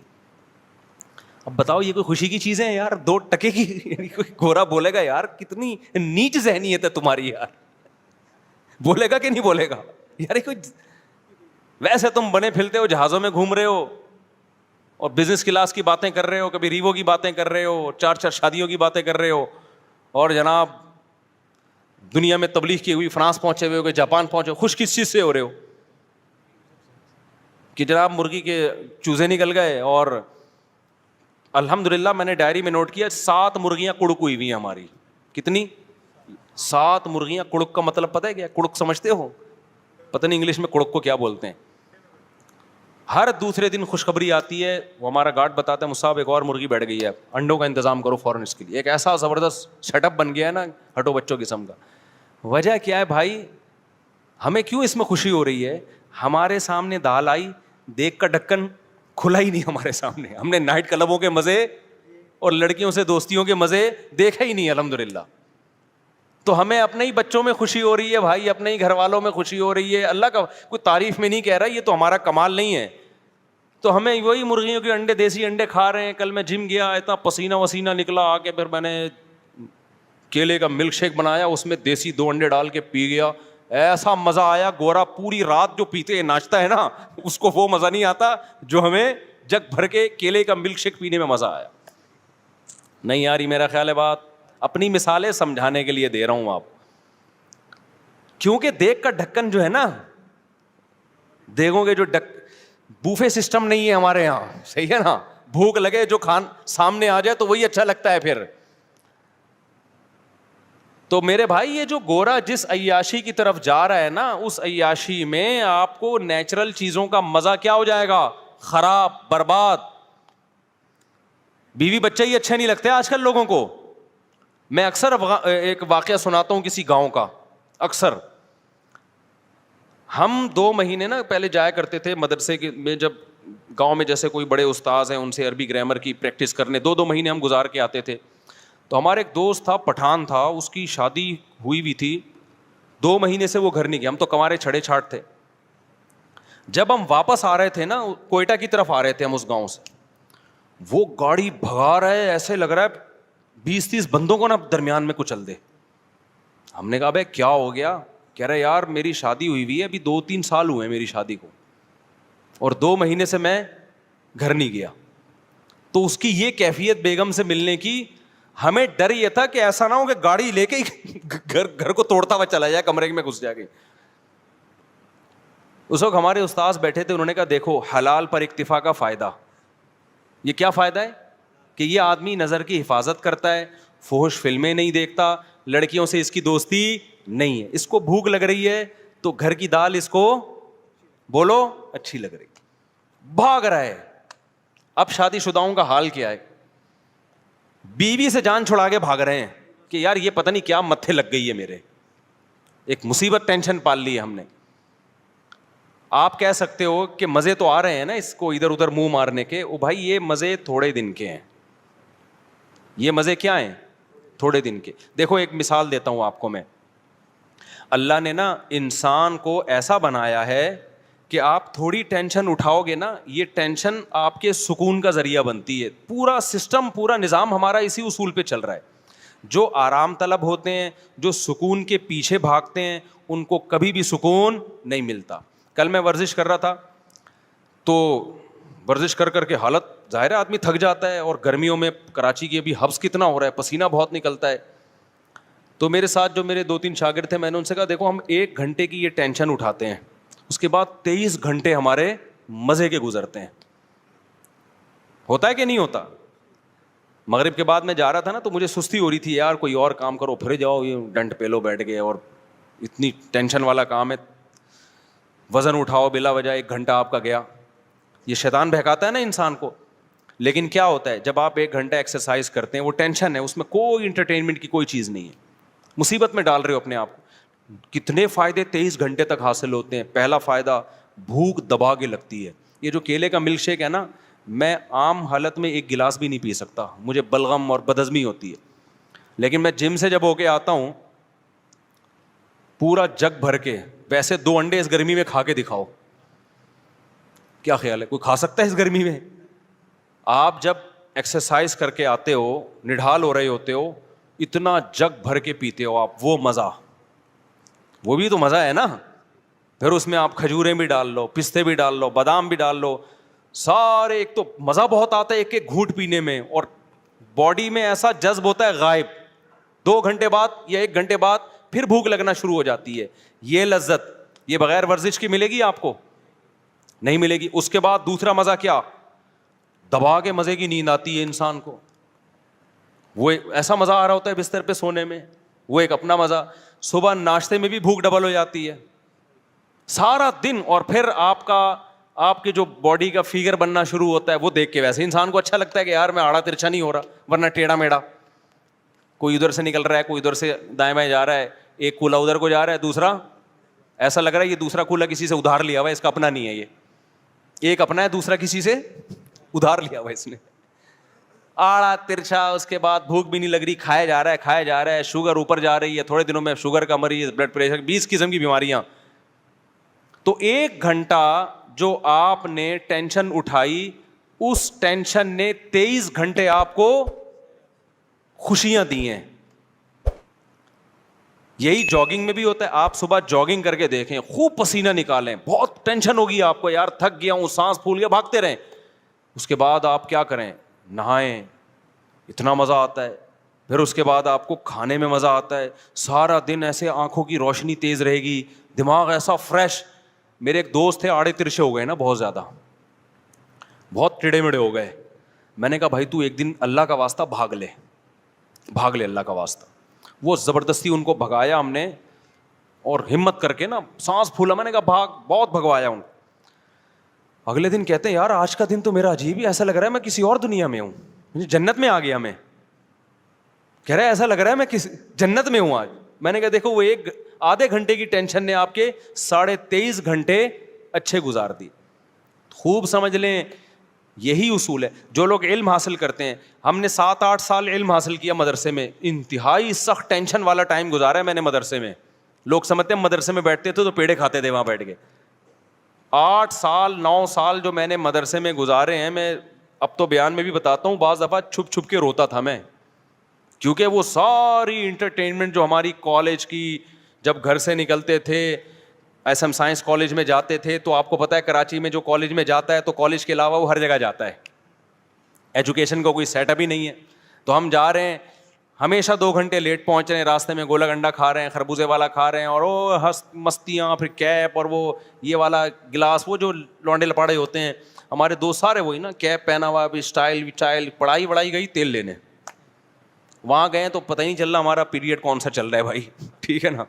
اب بتاؤ یہ کوئی خوشی کی چیزیں ہیں یار؟ 2 ٹکے کی. کوئی گورا بولے گا یار کتنی نیچ ذہنیت ہے تمہاری یار, بولے گا کہ نہیں بولے گا یار؟ کوئی ویسے تم بنے پھرتے ہو, جہازوں میں گھوم رہے ہو اور بزنس کلاس کی باتیں کر رہے ہو, کبھی ریوو کی باتیں کر رہے ہو, 4 شادیوں کی باتیں کر رہے ہو, اور جناب دنیا میں تبلیغ کی ہوئی فرانس پہنچے ہوئے ہو, کہ جاپان پہنچے ہو. خوش کس چیز سے ہو رہے ہو کہ جناب مرغی کے چوزے نکل گئے؟ اور الحمدللہ میں نے ڈائری میں نوٹ کیا 7 مرغیاں کڑک ہوئی ہوئی ہیں ہماری. کتنی؟ 7 مرغیاں. کڑک کا مطلب پتہ ہے کیا؟ کڑک سمجھتے ہو؟ پتہ نہیں انگلش میں کڑک کو کیا بولتے ہیں. ہر دوسرے دن خوشخبری آتی ہے, وہ ہمارا گارڈ بتاتا ہے مصعب ایک اور مرغی بیٹھ گئی ہے, انڈوں کا انتظام کرو فوراً اس کے لیے. ایک ایسا زبردست سیٹ اپ بن گیا ہے نا ہٹو بچوں قسم کا. وجہ کیا ہے بھائی؟ ہمیں کیوں اس میں خوشی ہو رہی ہے؟ ہمارے سامنے دال آئی, دیکھ کا ڈھکن کھلا ہی نہیں ہمارے سامنے. ہم نے نائٹ کلبوں کے مزے اور لڑکیوں سے دوستیوں کے مزے دیکھا ہی نہیں الحمدللہ. تو ہمیں اپنے ہی بچوں میں خوشی ہو رہی ہے بھائی, اپنے ہی گھر والوں میں خوشی ہو رہی ہے. اللہ کا کوئی تعریف میں نہیں کہہ رہا, یہ تو ہمارا کمال نہیں ہے. تو ہمیں وہی مرغیوں کے انڈے, دیسی انڈے کھا رہے ہیں. کل میں جم گیا, اتنا پسینہ وسینہ نکلا, آ کے پھر میں نے کیلے کا ملک شیک بنایا, اس میں دیسی 2 انڈے ڈال کے پی گیا. ایسا مزہ آیا. گورا پوری رات جو پیتے ناچتا ہے نا, اس کو وہ مزہ نہیں آتا جو ہمیں جگ بھر کے کیلے کا ملک شیک پینے میں مزہ آیا. نہیں یاری, میرا خیال ہے بات اپنی مثالیں سمجھانے کے لیے دے رہا ہوں آپ, کیونکہ دیگ کا ڈھکن جو ہے نا, دیگوں کے جو بوفے سسٹم نہیں ہے ہمارے یہاں, صحیح ہے نا. بھوک لگے جو سامنے آ جائے تو وہی اچھا لگتا ہے پھر. تو میرے بھائی یہ جو گورا جس عیاشی کی طرف جا رہا ہے نا, اس عیاشی میں آپ کو نیچرل چیزوں کا مزہ کیا ہو جائے گا, خراب, برباد. بیوی بچے ہی اچھے نہیں لگتے آج کل لوگوں کو. میں اکثر ایک واقعہ سناتا ہوں کسی گاؤں کا. اکثر ہم 2 مہینے نا پہلے جایا کرتے تھے مدرسے میں, جب گاؤں میں جیسے کوئی بڑے استاذ ہیں ان سے عربی گرامر کی پریکٹس کرنے 2 مہینے ہم گزار کے آتے تھے. تو ہمارے ایک دوست تھا, پٹھان تھا, اس کی شادی ہوئی تھی, 2 مہینے سے وہ گھر نہیں گیا. ہم تو کنوارے چھڑے چھاٹ تھے. جب ہم واپس آ رہے تھے نا, کوئٹہ کی طرف آ رہے تھے ہم اس گاؤں سے, وہ گاڑی بھگا رہا ہے, ایسے لگ رہا ہے 20-30 بندوں کو نا درمیان میں کچل دے. ہم نے کہا بھائی کیا ہو گیا؟ کہہ رہے یار میری شادی ہوئی ہے, ابھی 2-3 سال ہوئے ہیں میری شادی کو, اور 2 مہینے سے میں گھر نہیں گیا. تو اس کی یہ کیفیت بیگم سے ملنے کی, ہمیں ڈر یہ تھا کہ ایسا نہ ہو کہ گاڑی لے کے گھر کو توڑتا ہوا چلا جائے, کمرے میں گھس جائے گی. اس وقت ہمارے استاذ بیٹھے تھے, انہوں نے کہا دیکھو حلال پر اکتفا کا فائدہ. یہ کیا فائدہ ہے کہ یہ آدمی نظر کی حفاظت کرتا ہے, فحش فلمیں نہیں دیکھتا, لڑکیوں سے اس کی دوستی نہیں ہے. اس کو بھوک لگ رہی ہے تو گھر کی دال اس کو بولو اچھی لگ رہی, بھاگ رہا ہے. اب شادی شداؤں کا حال کیا ہے, بیوی سے جان چھڑا کے بھاگ رہے ہیں کہ یار یہ پتہ نہیں کیا متھے لگ گئی ہے میرے, ایک مصیبت ٹینشن پال لی ہے ہم نے. آپ کہہ سکتے ہو کہ مزے تو آ رہے ہیں نا اس کو ادھر ادھر منہ مارنے کے, او بھائی یہ مزے تھوڑے دن کے ہیں. یہ مزے کیا ہیں؟ تھوڑے دن کے. دیکھو ایک مثال دیتا ہوں آپ کو میں. اللہ نے نا انسان کو ایسا بنایا ہے کہ آپ تھوڑی ٹینشن اٹھاؤ گے نا, یہ ٹینشن آپ کے سکون کا ذریعہ بنتی ہے. پورا سسٹم, پورا نظام ہمارا اسی اصول پہ چل رہا ہے. جو آرام طلب ہوتے ہیں, جو سکون کے پیچھے بھاگتے ہیں, ان کو کبھی بھی سکون نہیں ملتا. کل میں ورزش کر رہا تھا, تو ورزش کر کر کے حالت ظاہر ہے آدمی تھک جاتا ہے, اور گرمیوں میں کراچی کی ابھی حبس کتنا ہو رہا ہے, پسینہ بہت نکلتا ہے. تو میرے ساتھ جو میرے 2-3 شاگرد تھے, میں نے ان سے کہا دیکھو ہم 1 گھنٹے کی یہ ٹینشن اٹھاتے ہیں, اس کے بعد 23 گھنٹے ہمارے مزے کے گزرتے ہیں. ہوتا ہے کہ نہیں ہوتا؟ مغرب کے بعد میں جا رہا تھا نا, تو مجھے سستی ہو رہی تھی, یار کوئی اور کام کرو, پھر جاؤ یہ ڈنٹ پہ لو بیٹھ گئے, اور اتنی ٹینشن والا کام ہے, وزن اٹھاؤ بلا وجہ, 1 گھنٹہ آپ کا گیا. یہ شیطان بہکاتا ہے نا انسان کو. لیکن کیا ہوتا ہے جب آپ 1 گھنٹہ ایکسرسائز کرتے ہیں, وہ ٹینشن ہے, اس میں کوئی انٹرٹینمنٹ کی کوئی چیز نہیں ہے, مصیبت میں ڈال رہے ہو اپنے آپ کو. کتنے فائدے 23 گھنٹے تک حاصل ہوتے ہیں. پہلا فائدہ, بھوک دبا کے لگتی ہے. یہ جو کیلے کا ملک شیک ہے نا, میں عام حالت میں 1 گلاس بھی نہیں پی سکتا, مجھے بلغم اور بدہضمی ہوتی ہے. لیکن میں جم سے جب ہو کے آتا ہوں, پورا جگ بھر کے, ویسے 2 انڈے اس گرمی میں کھا کے دکھاؤ, کیا خیال ہے کوئی کھا سکتا ہے اس گرمی میں؟ آپ جب ایکسرسائز کر کے آتے ہو, نڈھال ہو رہے ہوتے ہو, اتنا جگ بھر کے پیتے ہو آپ, وہ مزہ, وہ بھی تو مزہ ہے نا. پھر اس میں آپ کھجوریں بھی ڈال لو, پستے بھی ڈال لو, بادام بھی ڈال لو, سارے. ایک تو مزہ بہت آتا ہے 1-1 گھونٹ پینے میں, اور باڈی میں ایسا جذب ہوتا ہے غائب. 2 گھنٹے بعد یا 1 گھنٹے بعد پھر بھوک لگنا شروع ہو جاتی ہے. یہ لذت یہ بغیر ورزش کی ملے گی آپ کو؟ نہیں ملے گی. اس کے بعد دوسرا مزہ کیا, دبا کے مزے کی نیند آتی ہے انسان کو. وہ ایسا مزہ آ رہا ہوتا ہے بستر پہ سونے میں, وہ ایک اپنا مزہ. صبح ناشتے میں بھی بھوک ڈبل ہو جاتی ہے سارا دن, اور پھر آپ کے جو باڈی کا فگر بننا شروع ہوتا ہے, وہ دیکھ کے ویسے انسان کو اچھا لگتا ہے کہ یار میں آڑا ترچھا نہیں ہو رہا, ورنہ ٹیڑھا میڑا, کوئی ادھر سے نکل رہا ہے, کوئی ادھر سے دائیں بائیں جا رہا ہے, ایک کولا ادھر کو جا رہا ہے, دوسرا ایسا لگ رہا ہے یہ دوسرا کولا کسی سے ادھار لیا ہوا ہے, اس کا اپنا نہیں ہے, یہ ایک اپنا ہے, دوسرا کسی سے ادھار لیا ہوا ہے اس نے. آڑا ترچھا, اس کے بعد بھوک بھی نہیں لگ رہی, کھایا جا رہا ہے, شوگر اوپر جا رہی ہے, تھوڑے دنوں میں شوگر کا مریض, بلڈ پریشر, 20 قسم کی بیماریاں. تو 1 گھنٹہ جو آپ نے ٹینشن اٹھائی اس ٹینشن نے 23 گھنٹے آپ کو خوشیاں دی ہیں. یہی جاگنگ میں بھی ہوتا ہے. آپ صبح جاگنگ کر کے دیکھیں, خوب پسینہ نکالیں, بہت ٹینشن ہوگی آپ کو, یار تھک گیا ہوں, سانس پھول گیا, بھاگتے رہیں. اس کے بعد آپ کیا کریں, نہائیں, اتنا مزہ آتا ہے. پھر اس کے بعد آپ کو کھانے میں مزہ آتا ہے, سارا دن ایسے آنکھوں کی روشنی تیز رہے گی, دماغ ایسا فریش. میرے ایک دوست تھے, آڑے ترشے ہو گئے نا, بہت زیادہ, بہت ٹیڑے مڑے ہو گئے. میں نے کہا بھائی تو ایک دن اللہ کا واسطہ بھاگ لے اللہ کا واسطہ. وہ زبردستی ان کو بھگایا ہم نے, اور ہمت کر کے نا سانس پھولا, میں نے کہا بھاگ, بہت بھگوایا ان. اگلے دن کہتے ہیں یار آج کا دن تو میرا عجیب ہی, ایسا لگ رہا ہے میں کسی اور دنیا میں ہوں, جنت میں آ گیا میں. کہہ رہا ہے ایسا لگ رہا ہے میں کسی جنت میں ہوں آج. میں نے کہا دیکھو وہ ایک آدھے گھنٹے کی ٹینشن نے آپ کے 23.5 گھنٹے اچھے گزار دی. خوب سمجھ لیں, یہی اصول ہے. جو لوگ علم حاصل کرتے ہیں, ہم نے 7-8 سال علم حاصل کیا مدرسے میں, انتہائی سخت ٹینشن والا ٹائم گزارا ہے میں نے مدرسے میں. لوگ سمجھتے ہیں مدرسے میں بیٹھتے تھے تو پیڑے کھاتے تھے وہاں بیٹھ کے. 8 سال 9 سال جو میں نے مدرسے میں گزارے ہیں, میں اب تو بیان میں بھی بتاتا ہوں, بعض دفعہ چھپ چھپ کے روتا تھا میں, کیونکہ وہ ساری انٹرٹینمنٹ جو ہماری کالج کی, جب گھر سے نکلتے تھے ایس ایم سائنس کالج میں جاتے تھے, تو آپ کو پتہ ہے کراچی میں جو کالج میں جاتا ہے تو کالج کے علاوہ وہ ہر جگہ جاتا ہے, ایجوکیشن کا کوئی سیٹ اپ ہی نہیں ہے. تو ہم جا رہے ہیں, ہمیشہ 2 گھنٹے لیٹ پہنچ رہے ہیں, راستے میں گولا گنڈا کھا رہے ہیں, خربوزے والا کھا رہے ہیں, اور وہ مستیاں, پھر کیپ, اور وہ یہ والا گلاس, وہ جو لونڈے لپاڑے ہوتے ہیں ہمارے دوست سارے وہی نا, کیپ پہنا ہوا, بھی اسٹائل, پڑھائی گئی تیل لینے. وہاں گئے تو پتہ ہی نہیں چل رہا ہمارا پیریڈ کون سا چل رہا ہے بھائی, ٹھیک ہے نا.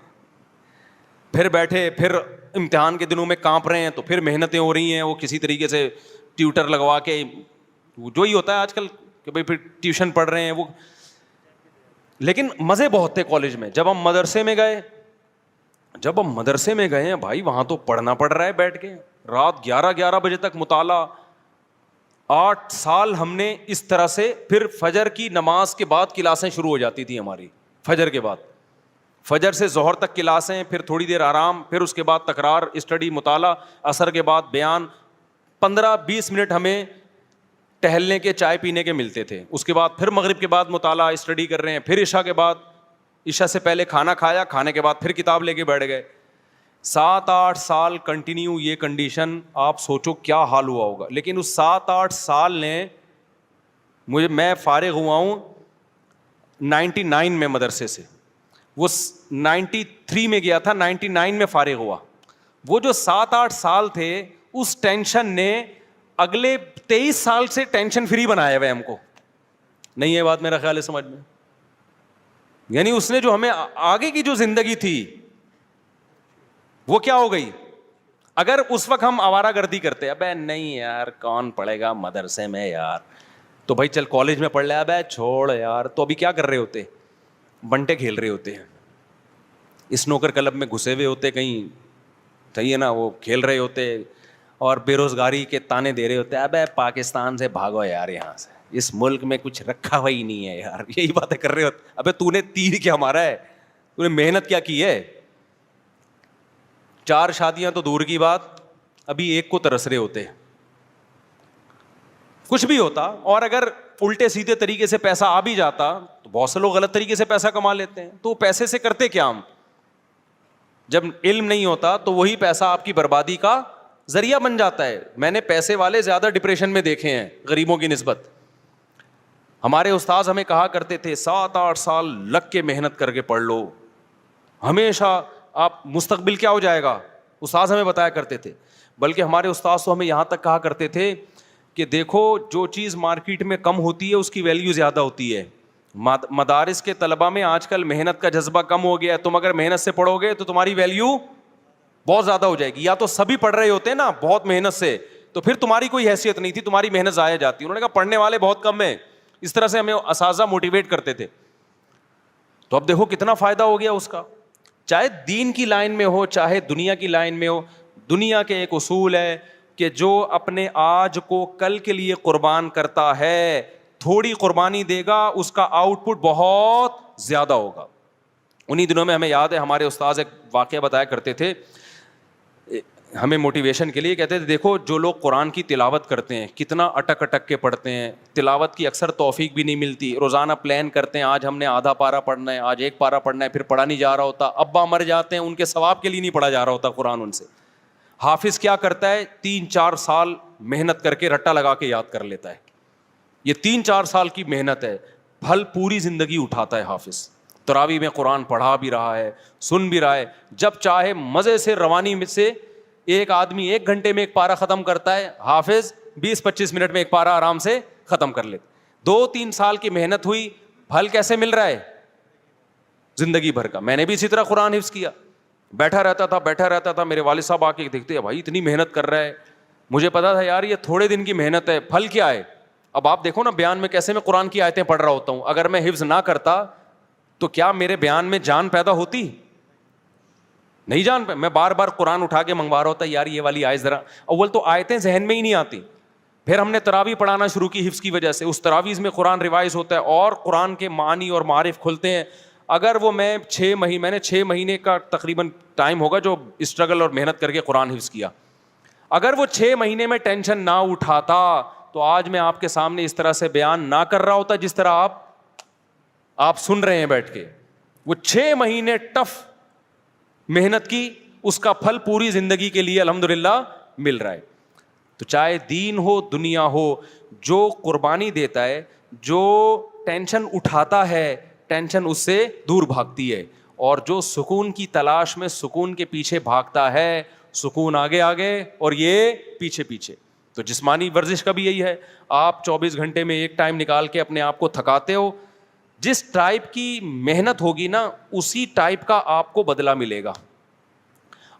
پھر بیٹھے, پھر امتحان کے دنوں میں کانپ رہے ہیں, تو پھر محنتیں ہو رہی ہیں, وہ کسی طریقے سے ٹیوٹر لگوا کے, جو ہی ہوتا ہے آج کل کہ بھائی پھر ٹیوشن پڑھ رہے ہیں وہ. لیکن مزے بہت تھے کالج میں. جب ہم مدرسے میں گئے ہیں بھائی, وہاں تو پڑھنا پڑ رہا ہے بیٹھ کے, رات 11 بجے تک مطالعہ. 8 سال ہم نے اس طرح سے. پھر فجر کی نماز کے بعد کلاسیں شروع ہو جاتی تھی ہماری, فجر کے بعد, فجر سے ظہر تک کلاسیں, پھر تھوڑی دیر آرام, پھر اس کے بعد تکرار, اسٹڈی, مطالعہ, عصر کے بعد بیان. 15-20 منٹ ہمیں ٹہلنے کے, چائے پینے کے ملتے تھے. اس کے بعد پھر مغرب کے بعد مطالعہ, اسٹڈی کر رہے ہیں. پھر عشاء کے بعد, عشاء سے پہلے کھانا کھایا, کھانے کے بعد پھر کتاب لے کے بیٹھ گئے. 7-8 سال کنٹینیو یہ کنڈیشن, آپ سوچو کیا حال ہوا ہوگا. لیکن اس 7-8 سال نے میں فارغ ہوا ہوں 99 میں مدرسے سے, وہ 93 میں گیا تھا, 99 میں فارغ ہوا. وہ جو 7-8 سال تھے, اس ٹینشن نے اگلے 23 سال سے ٹینشن فری بنایا ہوئے ہم کو. نہیں ہے بات میرا خیال ہے سمجھ میں. یعنی اس نے جو ہمیں آگے کی جو زندگی تھی وہ کیا ہو گئی. اگر اس وقت ہم آوارہ گردی کرتے, ابے نہیں یار کون پڑھے گا مدرسے میں یار, تو بھائی چل کالج میں پڑھ لے, ابے چھوڑ یار, تو ابھی کیا کر رہے ہوتے, بنٹے کھیل رہے ہوتے ہیں, اسنوکر کلب میں گھسے ہوئے ہوتے کہیں, صحیح ہے نا, وہ کھیل رہے ہوتے, اور بے روزگاری کے تانے دے رہے ہوتے, ابے پاکستان سے بھاگو یار, یہاں سے, اس ملک میں کچھ رکھا ہوا ہی نہیں ہے یار, یہی باتیں کر رہے ہوتے. ابے تو نے تیر کیا مارا ہے, تو نے محنت کیا کی ہے. 4 شادیاں تو دور کی بات, ابھی ایک کو ترس رہے ہوتے. کچھ بھی ہوتا, اور اگر الٹے سیدھے طریقے سے پیسہ آ بھی جاتا تو بہت سے لوگ غلط طریقے سے پیسہ کما لیتے ہیں. تو پیسے سے کرتے کیا ہم, جب علم نہیں ہوتا تو وہی پیسہ آپ کی بربادی کا ذریعہ بن جاتا ہے. میں نے پیسے والے زیادہ ڈپریشن میں دیکھے ہیں غریبوں کی نسبت. ہمارے استاذ ہمیں کہا کرتے تھے 7-8 سال لگ کے محنت کر کے پڑھ لو, ہمیشہ آپ مستقبل کیا ہو جائے گا, استاذ ہمیں بتایا کرتے تھے. بلکہ ہمارے استاذ تو ہمیں یہاں تک کہا کرتے تھے کہ دیکھو جو چیز مارکیٹ میں کم ہوتی ہے اس کی ویلیو زیادہ ہوتی ہے. مدارس کے طلباء میں آج کل محنت کا جذبہ کم ہو گیا ہے, تم اگر محنت سے پڑھو گے تو تمہاری ویلیو بہت زیادہ ہو جائے گی. یا تو سبھی پڑھ رہے ہوتے ہیں نا بہت محنت سے, تو پھر تمہاری کوئی حیثیت نہیں تھی, تمہاری محنت ضائع جاتی. انہوں نے کہا پڑھنے والے بہت کم ہیں. اس طرح سے ہمیں اساتذہ موٹیویٹ کرتے تھے. تو اب دیکھو کتنا فائدہ ہو گیا اس کا, چاہے دین کی لائن میں ہو چاہے دنیا کی لائن میں ہو. دنیا کے ایک اصول ہے کہ جو اپنے آج کو کل کے لیے قربان کرتا ہے, تھوڑی قربانی دے گا, اس کا آؤٹ پٹ بہت زیادہ ہوگا. انہی دنوں میں ہمیں یاد ہے ہمارے استاذ ایک واقعہ بتایا کرتے تھے. ہمیں موٹیویشن کے لیے کہتے تھے دیکھو جو لوگ قرآن کی تلاوت کرتے ہیں کتنا اٹک اٹک کے پڑھتے ہیں, تلاوت کی اکثر توفیق بھی نہیں ملتی, روزانہ پلان کرتے ہیں آج ہم نے آدھا پارا پڑھنا ہے, آج ایک پارا پڑھنا ہے, پھر پڑھا نہیں جا رہا ہوتا, ابا مر جاتے ہیں ان کے ثواب کے لیے نہیں پڑھا جا رہا ہوتا قرآن ان سے. حافظ کیا کرتا ہے 3-4 سال محنت کر کے رٹا لگا کے یاد کر لیتا ہے, یہ 3-4 سال کی محنت ہے, پھل پوری زندگی اٹھاتا ہے حافظ. تراویح میں قرآن پڑھا بھی رہا ہے, سن بھی رہا ہے, جب چاہے مزے سے روانی میں سے ایک آدمی 1 گھنٹے میں ایک پارا ختم کرتا ہے, حافظ 20-25 منٹ میں ایک پارا آرام سے ختم کر لیتے. 2-3 سال کی محنت ہوئی, پھل کیسے مل رہا ہے زندگی بھر کا. میں نے بھی اسی طرح قرآن حفظ کیا, بیٹھا رہتا تھا, میرے والد صاحب آ کے دیکھتے ہیں بھائی اتنی محنت کر رہا ہے, مجھے پتا تھا یار یہ تھوڑے دن کی محنت ہے, پھل کیا ہے. اب آپ دیکھو نا بیان میں کیسے میں قرآن کی آیتیں پڑھ رہا ہوتا ہوں, اگر میں حفظ نہ کرتا تو کیا میرے بیان میں جان پیدا ہوتی؟ نہیں جان پہ. میں بار بار قرآن اٹھا کے منگوا رہا ہوتا یار یہ والی آیت ذرا, اول تو آیتیں ذہن میں ہی نہیں آتی. پھر ہم نے تراویح پڑھانا شروع کی حفظ کی وجہ سے, اس تراویح میں قرآن ریوائز ہوتا ہے اور قرآن کے معانی اور معارف کھلتے ہیں. اگر وہ میں 6 مہینے کا تقریباً ٹائم ہوگا جو اسٹرگل اور محنت کر کے قرآن حفظ کیا, اگر وہ 6 مہینے میں ٹینشن نہ اٹھاتا تو آج میں آپ کے سامنے اس طرح سے بیان نہ کر رہا ہوتا جس طرح آپ سن رہے ہیں بیٹھ کے. وہ 6 مہینے ٹف محنت کی, اس کا پھل پوری زندگی کے لیے الحمدللہ مل رہا ہے. تو چاہے دین ہو دنیا ہو, جو قربانی دیتا ہے, جو ٹینشن اٹھاتا ہے, ٹینشن اس سے دور بھاگتی ہے, اور جو سکون کی تلاش میں سکون کے پیچھے بھاگتا ہے, سکون آگے آگے اور یہ پیچھے پیچھے. تو جسمانی ورزش کا بھی یہی ہے, آپ 24 گھنٹے میں ایک ٹائم نکال کے اپنے آپ کو تھکاتے ہو, جس ٹائپ کی محنت ہوگی نا اسی ٹائپ کا آپ کو بدلہ ملے گا.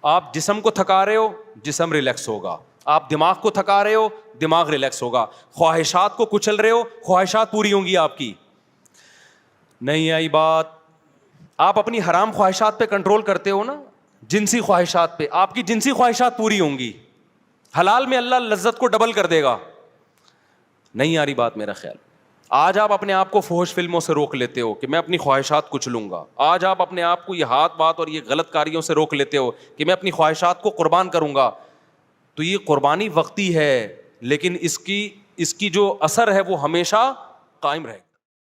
آپ جسم کو تھکا رہے ہو, جسم ریلیکس ہوگا. آپ دماغ کو تھکا رہے ہو, دماغ ریلیکس ہوگا. خواہشات کو کچل رہے ہو, خواہشات پوری ہوں گی آپ کی. نہیں آئی بات؟ آپ اپنی حرام خواہشات پہ کنٹرول کرتے ہو نا, جنسی خواہشات پہ, آپ کی جنسی خواہشات پوری ہوں گی. حلال میں اللہ لذت کو ڈبل کر دے گا. نہیں آ رہی بات میرا خیال؟ آج آپ اپنے آپ کو فحش فلموں سے روک لیتے ہو کہ میں اپنی خواہشات کچھ لوں گا. آج آپ اپنے آپ کو یہ ہاتھ بات اور یہ غلط کاریوں سے روک لیتے ہو کہ میں اپنی خواہشات کو قربان کروں گا. تو یہ قربانی وقتی ہے, لیکن اس کی جو اثر ہے وہ ہمیشہ قائم رہے گا.